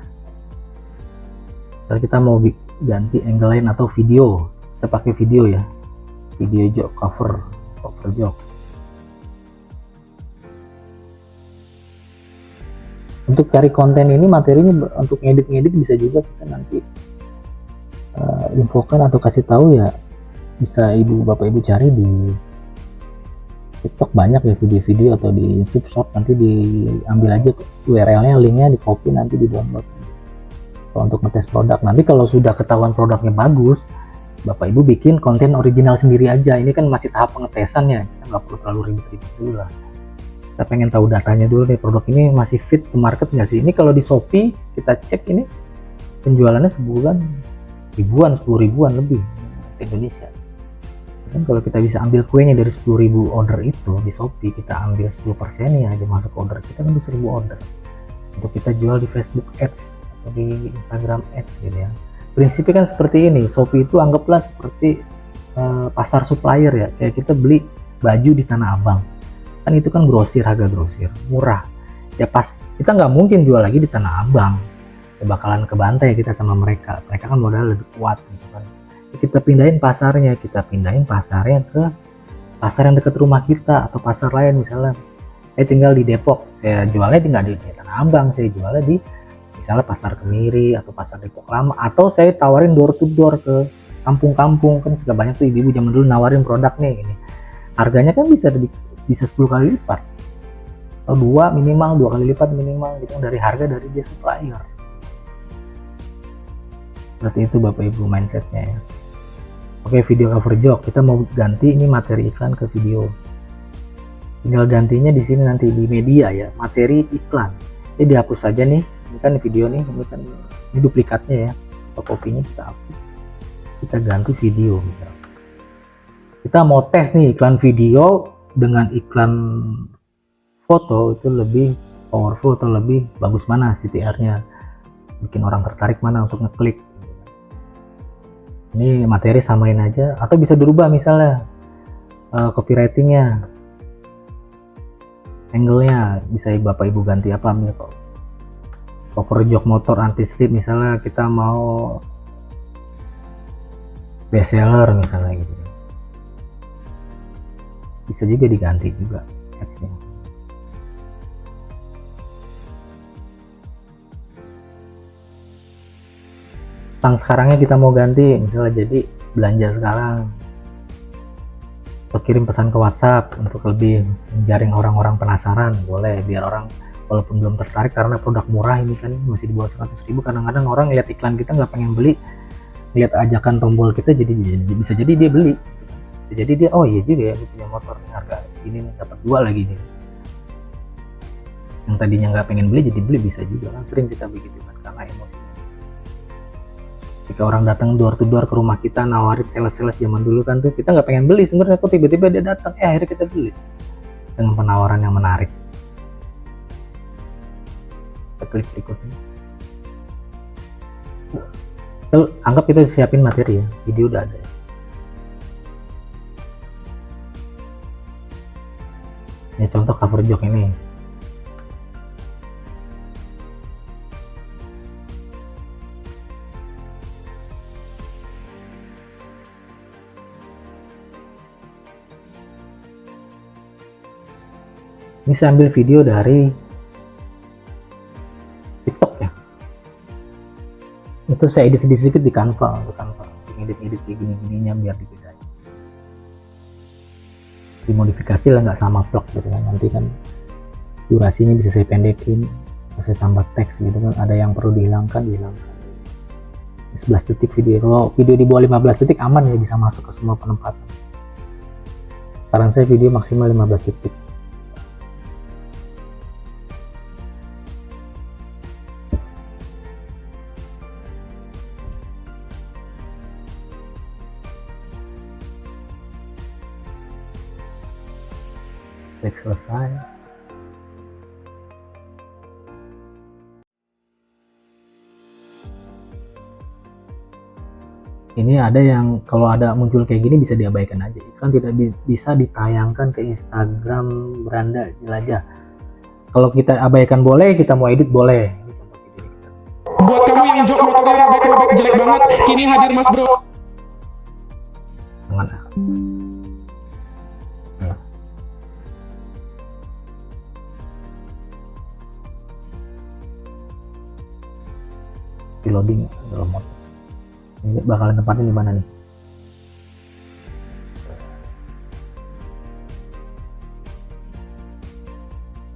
Kalau kita mau ganti angle lain atau video, kita pakai video ya, video jok cover jok. Untuk cari konten ini materinya, untuk ngedit bisa juga kita nanti infokan atau kasih tahu ya, bisa Bapak Ibu cari di TikTok banyak ya video-video, atau di YouTube Short, nanti diambil aja URL-nya, linknya di copy, nanti di download. Kalau untuk ngetes produk, nanti kalau sudah ketahuan produknya bagus, Bapak Ibu bikin konten original sendiri aja. Ini kan masih tahap pengetesan ya, kita nggak perlu terlalu ribet-ribet dulu lah. Kita pengen tahu datanya dulu nih, produk ini masih fit ke market nggak sih. Ini kalau di Shopee kita cek ini penjualannya sebulan ribuan, 10 ribuan lebih di Indonesia. Kan kalau kita bisa ambil kuenya dari 10.000 order itu di Shopee, kita ambil 10% ya aja masuk order, kita kan 1000 order untuk kita jual di Facebook Ads atau di Instagram Ads gitu ya. Prinsipnya kan seperti ini, Shopee itu anggaplah seperti pasar supplier ya, kayak kita beli baju di Tanah Abang, kan itu kan grosir, harga grosir, murah ya, pas kita nggak mungkin jual lagi di Tanah Abang ya, bakalan kebantai kita sama mereka kan modal lebih kuat gitu kan. Kita pindahin pasarnya ke pasar yang dekat rumah kita, atau pasar lain. Misalnya saya tinggal di Depok, saya jualnya tinggal di Tanah Abang, saya jualnya di misalnya pasar Kemiri atau pasar Depok Lama, atau saya tawarin door to door ke kampung-kampung. Kan suka banyak tuh ibu-ibu zaman dulu nawarin produk nih ini, harganya kan bisa 10 kali lipat atau 2 kali lipat minimal gitu dari harga dari dia supplier. Seperti itu Bapak Ibu mindsetnya ya. Oke, video cover jok, kita mau ganti ini materi iklan ke video. Tinggal gantinya di sini nanti di media ya, materi iklan. Ini dihapus saja nih. Ini kan video nih, ini duplikatnya ya. Fotokopinya kita hapus. Kita ganti video misalnya. Kita mau tes nih iklan video dengan iklan foto, itu lebih powerful atau lebih bagus mana CTR-nya. Bikin orang tertarik mana untuk ngeklik. Ini materi samain aja, atau bisa dirubah misalnya copywritingnya, angle-nya bisa Bapak Ibu ganti apa, cover jok motor anti slip misalnya, kita mau best seller misalnya gitu, bisa juga diganti juga teksnya. Sekarangnya kita mau ganti, misalnya jadi belanja sekarang atau kirim pesan ke WhatsApp untuk lebih menjaring orang-orang penasaran, boleh, biar orang walaupun belum tertarik karena produk murah ini kan masih di bawah 100.000, kadang-kadang orang lihat iklan kita nggak pengen beli, lihat ajakan tombol kita jadi bisa jadi dia beli, jadi dia oh iya juga ya, punya motor harga segini nih, dapat 2 lagi nih, yang tadinya nggak pengen beli jadi beli, bisa juga kan, sering kita begitu kan karena emosi. Ketika orang datang door to door ke rumah kita nawarin sales-sales zaman dulu kan tuh, kita nggak pengen beli sebenarnya, kok tiba-tiba dia datang, akhirnya kita beli dengan penawaran yang menarik. Kita klik berikutnya. Lalu anggap kita siapin materi ya, video udah ada. Ini contoh cover joke ini. Ini saya ambil video dari TikTok ya. Itu saya edit sedikit di Canva, edit kayak gini-gininya biar dibedain. Dimodifikasi lah, nggak sama vlog gitu kan, nanti kan durasinya bisa saya pendekin, bisa saya tambah teks gitu kan, ada yang perlu dihilangkan 11 detik video. Kalau video di bawah 15 detik aman ya, bisa masuk ke semua penempatan. Saran saya video maksimal 15 detik. Klik selesai. Ini ada yang kalau ada muncul kayak gini bisa diabaikan aja. Iklan tidak bisa ditayangkan ke Instagram Beranda Jelajah. Kalau kita abaikan boleh, kita mau edit boleh. Ini contoh video kita.
Buat kamu yang jok motornya robek-robek jelek banget, kini hadir Mas Bro.
Jangan. Ya. Di loading dalam motor. Ini bakalan tempatin di mana nih?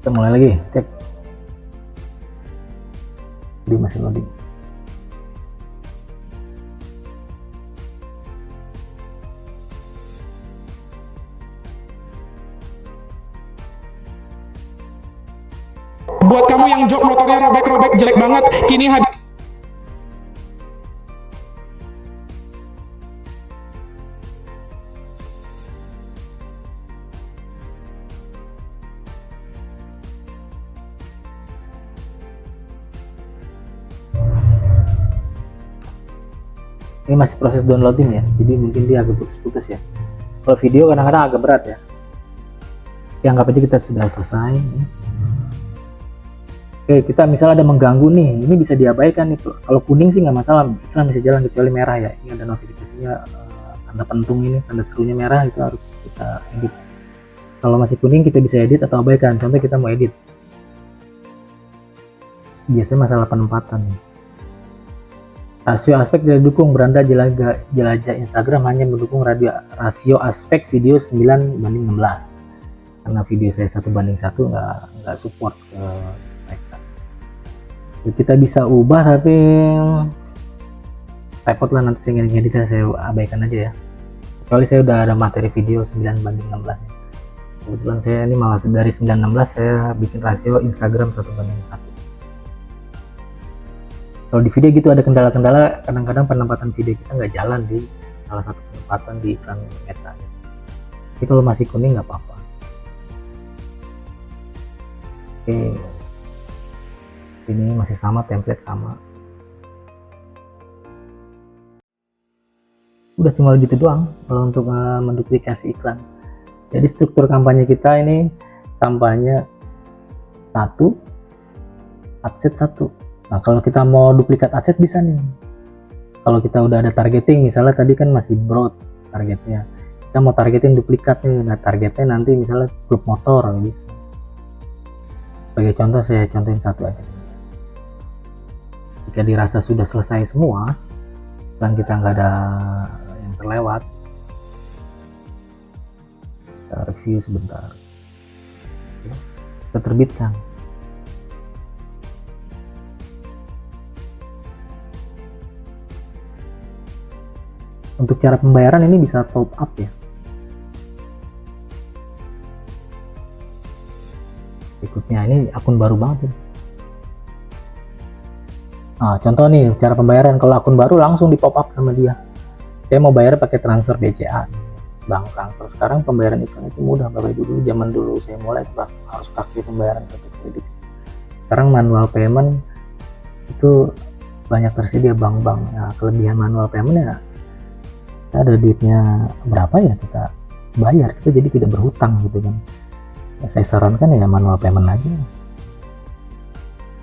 Kita mulai lagi, cek. Di masih loading.
Buat kamu yang jok motornya robek-robek jelek banget, kini hadir.
Ini masih proses downloading ya, jadi mungkin dia agak putus-putus ya. Kalau video kadang-kadang agak berat ya. Oke, anggap aja kita sudah selesai. Oke, kita misalnya ada mengganggu nih, ini bisa diabaikan nih. Kalau kuning sih nggak masalah, iklan bisa jalan, kecuali merah ya. Ini ada notifikasinya, tanda pentung ini, tanda serunya merah, itu harus kita edit. Kalau masih kuning kita bisa edit atau abaikan. Contoh kita mau edit. Biasanya masalah penempatan nih. Rasio aspek tidak didukung, Beranda Jelajah Instagram hanya mendukung rasio aspek video 9:16. Karena video saya 1:1 nggak support ke mereka. Jadi kita bisa ubah tapi repot lah, nanti saya ngeditnya, saya abaikan aja ya. Kecuali saya udah ada materi video 9:16. Kebetulan saya ini malah dari 9:16 saya bikin rasio Instagram 1:1. Kalau di video gitu ada kendala-kendala, kadang-kadang penempatan video kita nggak jalan di salah satu penempatan di iklan Meta. Tapi kalau masih kuning nggak apa-apa. Oke, ini masih sama, template sama. Udah cuma gitu doang kalau untuk menduplikasi iklan. Jadi struktur kampanye kita ini kampanye 1, adset 1. Nah, kalau kita mau duplikat adset bisa nih. Kalau kita udah ada targeting, misalnya tadi kan masih broad targetnya, kita mau targeting duplikat nih. Nah, targetnya nanti misalnya klub motor gitu. Sebagai contoh, saya contohin satu aja. Jika dirasa sudah selesai semua dan kita nggak ada yang terlewat, kita review sebentar. Kita terbitkan. Untuk cara pembayaran ini bisa top up ya. Berikutnya ini akun baru banget ya. Nah, contoh nih cara pembayaran, kalau akun baru langsung di pop up sama dia, saya mau bayar pakai transfer BCA, bank transfer. Sekarang pembayaran iklan itu mudah Bapak Ibu. Dulu zaman dulu saya mulai harus pakai pembayaran kartu kredit. Sekarang manual payment itu banyak tersedia bank-bank. Nah, kelebihan manual payment ya kita ada duitnya berapa ya kita bayar, kita jadi tidak berhutang gitu kan. Ya, saya sarankan ya manual payment aja.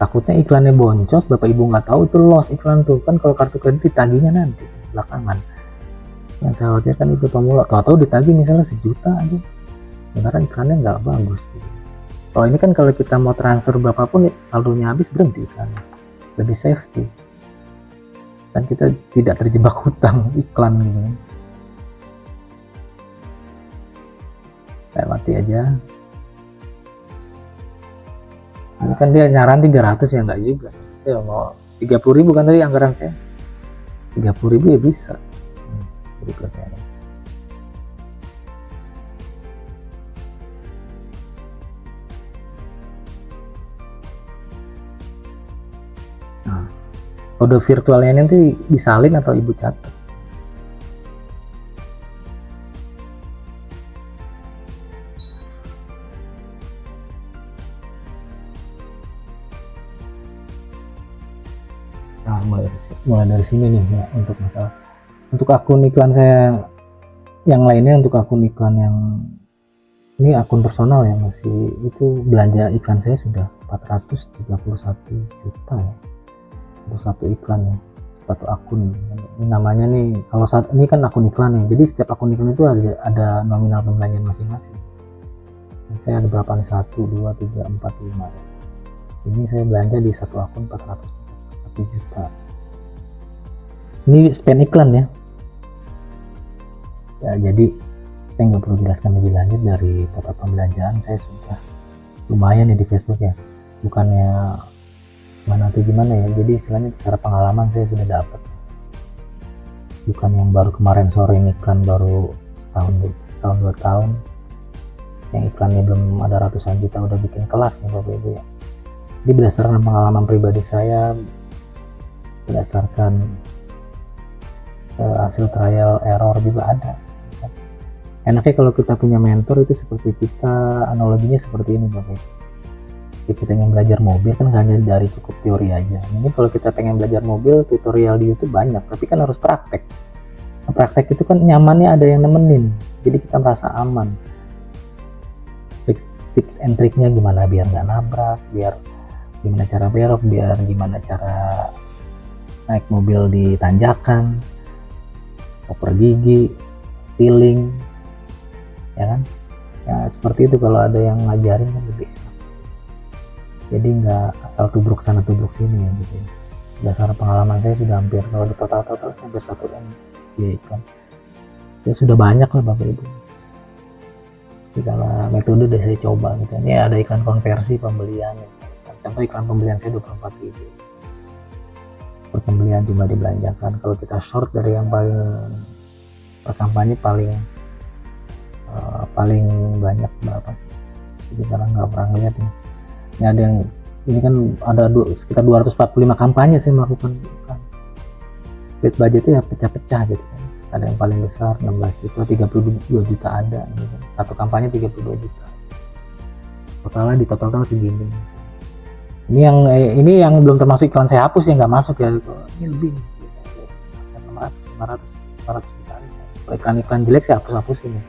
Takutnya iklannya boncos, Bapak Ibu nggak tahu itu loss iklan tuh kan. Kalau kartu kredit ditagihnya nanti belakangan. Yang saya khawatirkan itu pemula, tahu-tahu ditagih misalnya 1 juta aja, sekarang iklannya nggak bagus. Kalau ini kan kalau kita mau transfer berapapun saldonya habis berhenti kan, lebih safety dan kita tidak terjebak hutang iklan gitu. Kayak mati aja. Ini kan dia nyaran 300 ya, enggak juga. Saya mau 30.000 kan tadi anggaran saya. 30.000 ya bisa. Berikutnya. Nah, kode virtualnya nanti disalin atau Ibu catat? Nah, mulai dari sini nih ya, untuk masalah untuk akun iklan saya yang lainnya. Untuk akun iklan yang ini akun personal ya, masih itu belanja iklan saya sudah 431 juta ya untuk satu iklan ya, satu akun. Ini namanya nih, kalau saat ini kan akun iklan ya, jadi setiap akun iklan itu ada nominal pembelanjaan masing-masing. Saya ada berapa nih, 1, 2, 3, 4, 5 ya. Ini saya belanja di satu akun 401 juta. Ini spend iklan ya. Ya, jadi saya nggak perlu jelaskan lebih lanjut. Dari total pembelanjaan saya sudah lumayan ya di Facebook ya, bukannya mana tuh gimana ya, jadi istilahnya secara pengalaman saya sudah dapat, bukan yang baru kemarin sore ini iklan baru tahun 2 tahun yang iklannya belum ada ratusan juta udah bikin kelas nih Bapak Ibu ya. Jadi berdasarkan pengalaman pribadi saya, berdasarkan hasil trial error juga ada. Enaknya kalau kita punya mentor itu seperti kita, analoginya seperti ini Bapak Ibu. Jadi kita ingin belajar mobil kan hanya dari cukup teori aja. Ini kalau kita pengen belajar mobil, tutorial di YouTube banyak, tapi kan harus praktek. Nah, praktek itu kan nyamannya ada yang nemenin, jadi kita merasa aman. Tips and triknya gimana biar nggak nabrak, biar gimana cara belok, biar gimana cara naik mobil di tanjakan, oper gigi, feeling, ya kan? Ya seperti itu, kalau ada yang ngajarin kan lebih enak. Jadi nggak asal tubruk sana tubruk sini ya gitu. Berdasarkan pengalaman saya sudah hampir, kalau di total hampir 1 M ya iklan. Ya sudah banyak lah Bapak Ibu. Segala metode udah saya coba gitu. Ini ada iklan konversi pembelian. Contoh iklan pembelian saya 24.000. Per pembelian cuma dibelanjakan. Kalau kita short dari yang paling per kampanye paling banyak berapa sih? Jadi sekarang nggak pernah ngeliat nih. Ini ada yang ini kan ada sekitar 245 kampanye saya melakukan kan. Budgetnya ya pecah-pecah gitu kan. Ada yang paling besar 16 juta, 32 juta ada gitu. Satu kampanye 32 juta. Totalnya di total segini. Ini yang belum termasuk iklan saya hapus yang nggak masuk ya. Ini lebih 500 juta. Iklan jelek saya hapus-hapusin ya.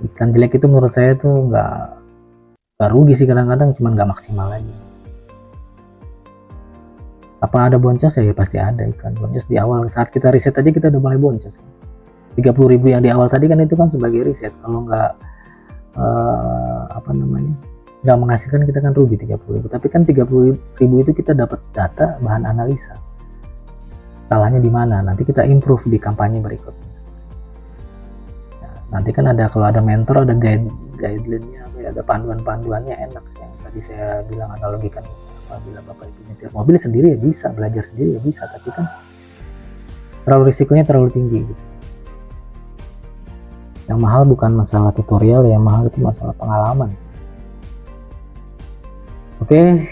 Iklan jelek itu menurut saya tuh nggak rugi sih, kadang-kadang cuman nggak maksimal aja. Apa ada boncos ya? Pasti ada iklan boncos di awal. Saat kita riset aja kita udah mulai boncos. 30.000 yang di awal tadi kan itu kan sebagai riset. Kalau nggak nggak menghasilkan, kita kan rugi 30.000. Tapi kan 30.000 itu kita dapat data bahan analisa. Salahnya di mana? Nanti kita improve di kampanye berikutnya. Nah, nanti kan ada, kalau ada mentor ada guideline-nya, ada panduan-panduannya enak. Yang tadi saya bilang analogikan, apabila Bapak Ibu nyetir mobil sendiri ya bisa, belajar sendiri ya bisa, tapi kan terlalu risikonya terlalu tinggi gitu. Yang mahal bukan masalah tutorial, yang mahal itu masalah pengalaman. Oke,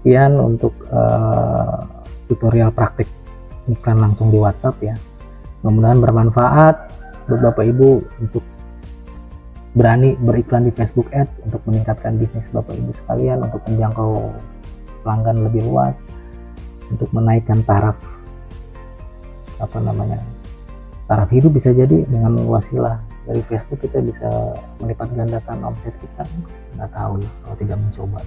Sekian untuk tutorial praktik iklan langsung di WhatsApp ya. Mudah-mudahan bermanfaat buat Bapak Ibu untuk berani beriklan di Facebook Ads untuk meningkatkan bisnis Bapak Ibu sekalian, untuk menjangkau pelanggan lebih luas, untuk menaikkan taraf taraf hidup. Bisa jadi dengan wasilah dari Facebook kita bisa melipat gandakan omset kita, nggak tahu ya kalau tidak mencoba.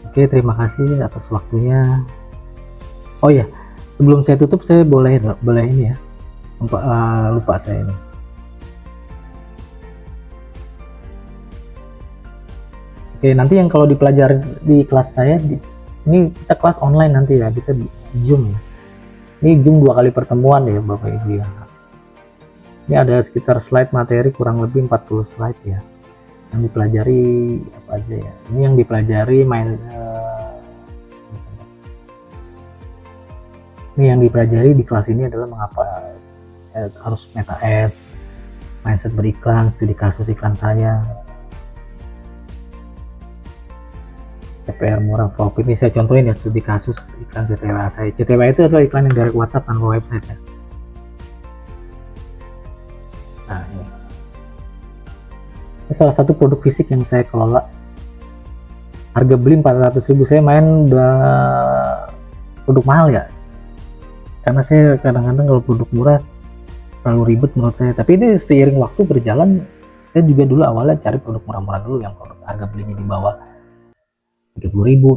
Oke, terima kasih atas waktunya. Oh ya, sebelum saya tutup saya boleh ini ya, lupa saya ini. Oke, nanti yang kalau dipelajari di kelas saya, ini kita kelas online nanti ya, kita Zoom ya. Ini Zoom 2 kali pertemuan ya Bapak Ibu ya. Ini ada sekitar slide materi kurang lebih 40 slide ya. Yang dipelajari apa aja ya? Ini yang dipelajari ini yang dipelajari di kelas ini adalah mengapa harus meta ads, mindset beriklan, studi kasus iklan saya, CTR murah profit. Ini saya contohin ya, studi kasus iklan CTWA saya. CTWA itu adalah iklan yang dari WhatsApp tanpa website ya. Nah, ini salah satu produk fisik yang saya kelola. Harga beli 400.000. Saya main udah produk mahal ya, karena saya kadang-kadang kalau produk murah terlalu ribet menurut saya. Tapi ini seiring waktu berjalan, saya juga dulu awalnya cari produk murah-murah dulu yang harga belinya di bawah 30.000,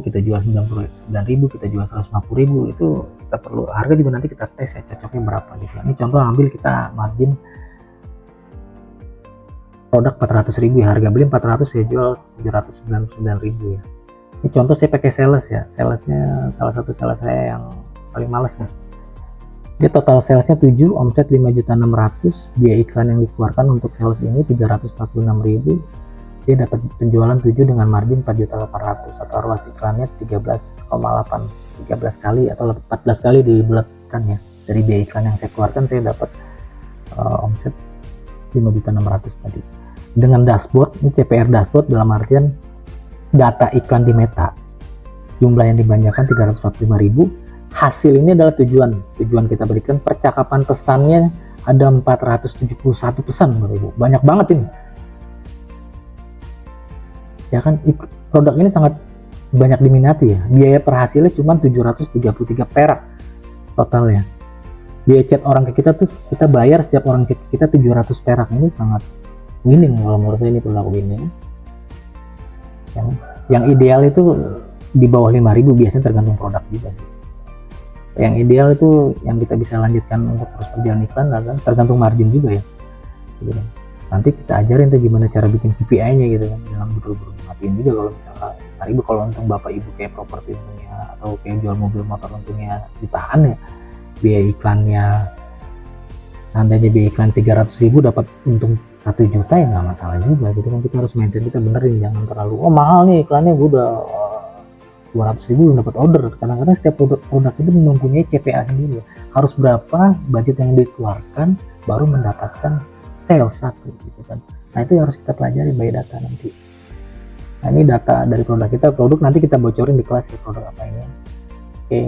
kita jual 99.000, kita jual 150.000. Itu kita perlu harga juga nanti kita tes ya cocoknya berapa gitu. Ini contoh ambil kita margin produk 400.000 ya, harga beli 400, saya jual 799.000 ya. Ini contoh saya pakai sales ya, salesnya salah satu sales saya yang paling males ya. Dia total salesnya 7, omset 5.600.000, biaya iklan yang dikeluarkan untuk sales ini 346.000. Dia dapat penjualan 7 dengan margin 4.800.000 atau ROAS iklannya 13,8, 13 kali atau 14 kali dibulatkan ya. Dari biaya iklan yang saya keluarkan saya dapat omset 5.600.000 tadi. Dengan dashboard, ini CPR dashboard dalam artian data iklan di Meta, jumlah yang dibelanjakan 345.000. Hasil ini adalah tujuan kita berikan. Percakapan pesannya ada 471 pesan Bapak Ibu, banyak banget ini ya kan. Produk ini sangat banyak diminati ya. Biaya per hasilnya cuma 733 perak totalnya. Biaya chat orang ke kita tuh, kita bayar setiap orang ke kita 700 perak. Ini sangat winning kalau menurut saya, ini produk winning. Yang ideal itu di bawah 5.000, biasanya tergantung produk juga sih. Yang ideal itu yang kita bisa lanjutkan untuk terus berjalan iklan, kan tergantung margin juga ya gitu. Nanti kita ajarin tuh gimana cara bikin KPI-nya gitu kan, jangan buru-buru matiin juga. Kalau misalnya 5.000, kalau untung Bapak Ibu kayak properti untungnya, atau kayak jual mobil motor untungnya ditahan ya. Biaya iklannya, seandainya biaya iklan 300.000 dapat untung 1 juta ya nggak masalah juga gitu kan. Kita harus mindset kita benerin, jangan terlalu mahal nih iklannya, gue udah 200.000 belum dapat order. Kadang-kadang setiap produk itu mempunyai CPA sendiri. Harus berapa budget yang dikeluarkan baru mendapatkan sales satu gitu kan. Nah itu yang harus kita pelajari by data nanti. Nah ini data dari produk kita. Produk nanti kita bocorin di kelas ya, produk apa ini. Oke,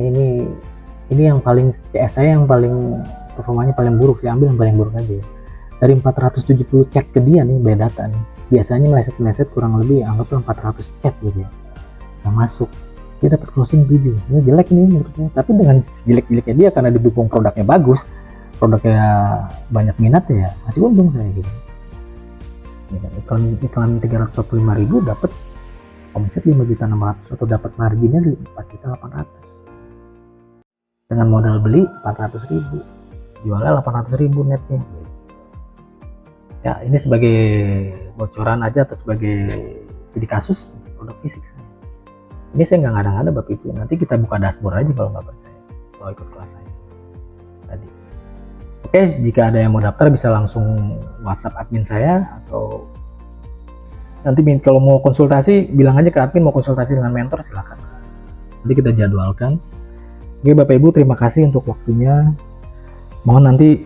ini yang paling CS saya yang paling performanya paling buruk, saya ambil yang paling buruk aja ya. Dari 470 chat ke dia nih by data nih, biasanya meleset kurang lebih anggaplah 400 chat gitu ya yang masuk. Dia dapat closing 7. Ini jelek nih menurut saya. Tapi dengan jelek-jeleknya dia, karena didukung produknya bagus, produknya banyak minat ya, masih untung saya gitu. Iklan 345.000 dapat omset 5.600.000 atau dapat marginnya 4.800.000. Dengan modal beli 400.000, jualnya 800.000 netnya. Ya ini sebagai bocoran aja atau sebagai studi kasus produk fisik. Ini saya nggak ngada-ngada Bapak Ibu. Nanti kita buka dashboard aja kalau nggak percaya, kalau ikut kelas saya tadi. Oke, jika ada yang mau daftar bisa langsung WhatsApp admin saya, atau nanti kalau mau konsultasi bilang aja ke admin mau konsultasi dengan mentor, silakan. Nanti kita jadwalkan. Oke Bapak Ibu, terima kasih untuk waktunya. Mohon nanti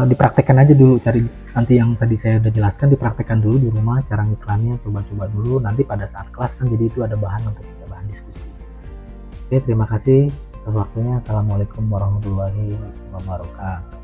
dipraktekkan aja dulu, cari nanti yang tadi saya udah jelaskan, dipraktekkan dulu di rumah cara ngiklannya, coba-coba dulu, nanti pada saat kelas kan jadi itu ada bahan untuk kita bahan diskusi. Oke, terima kasih atas waktunya. Assalamualaikum warahmatullahi wabarakatuh.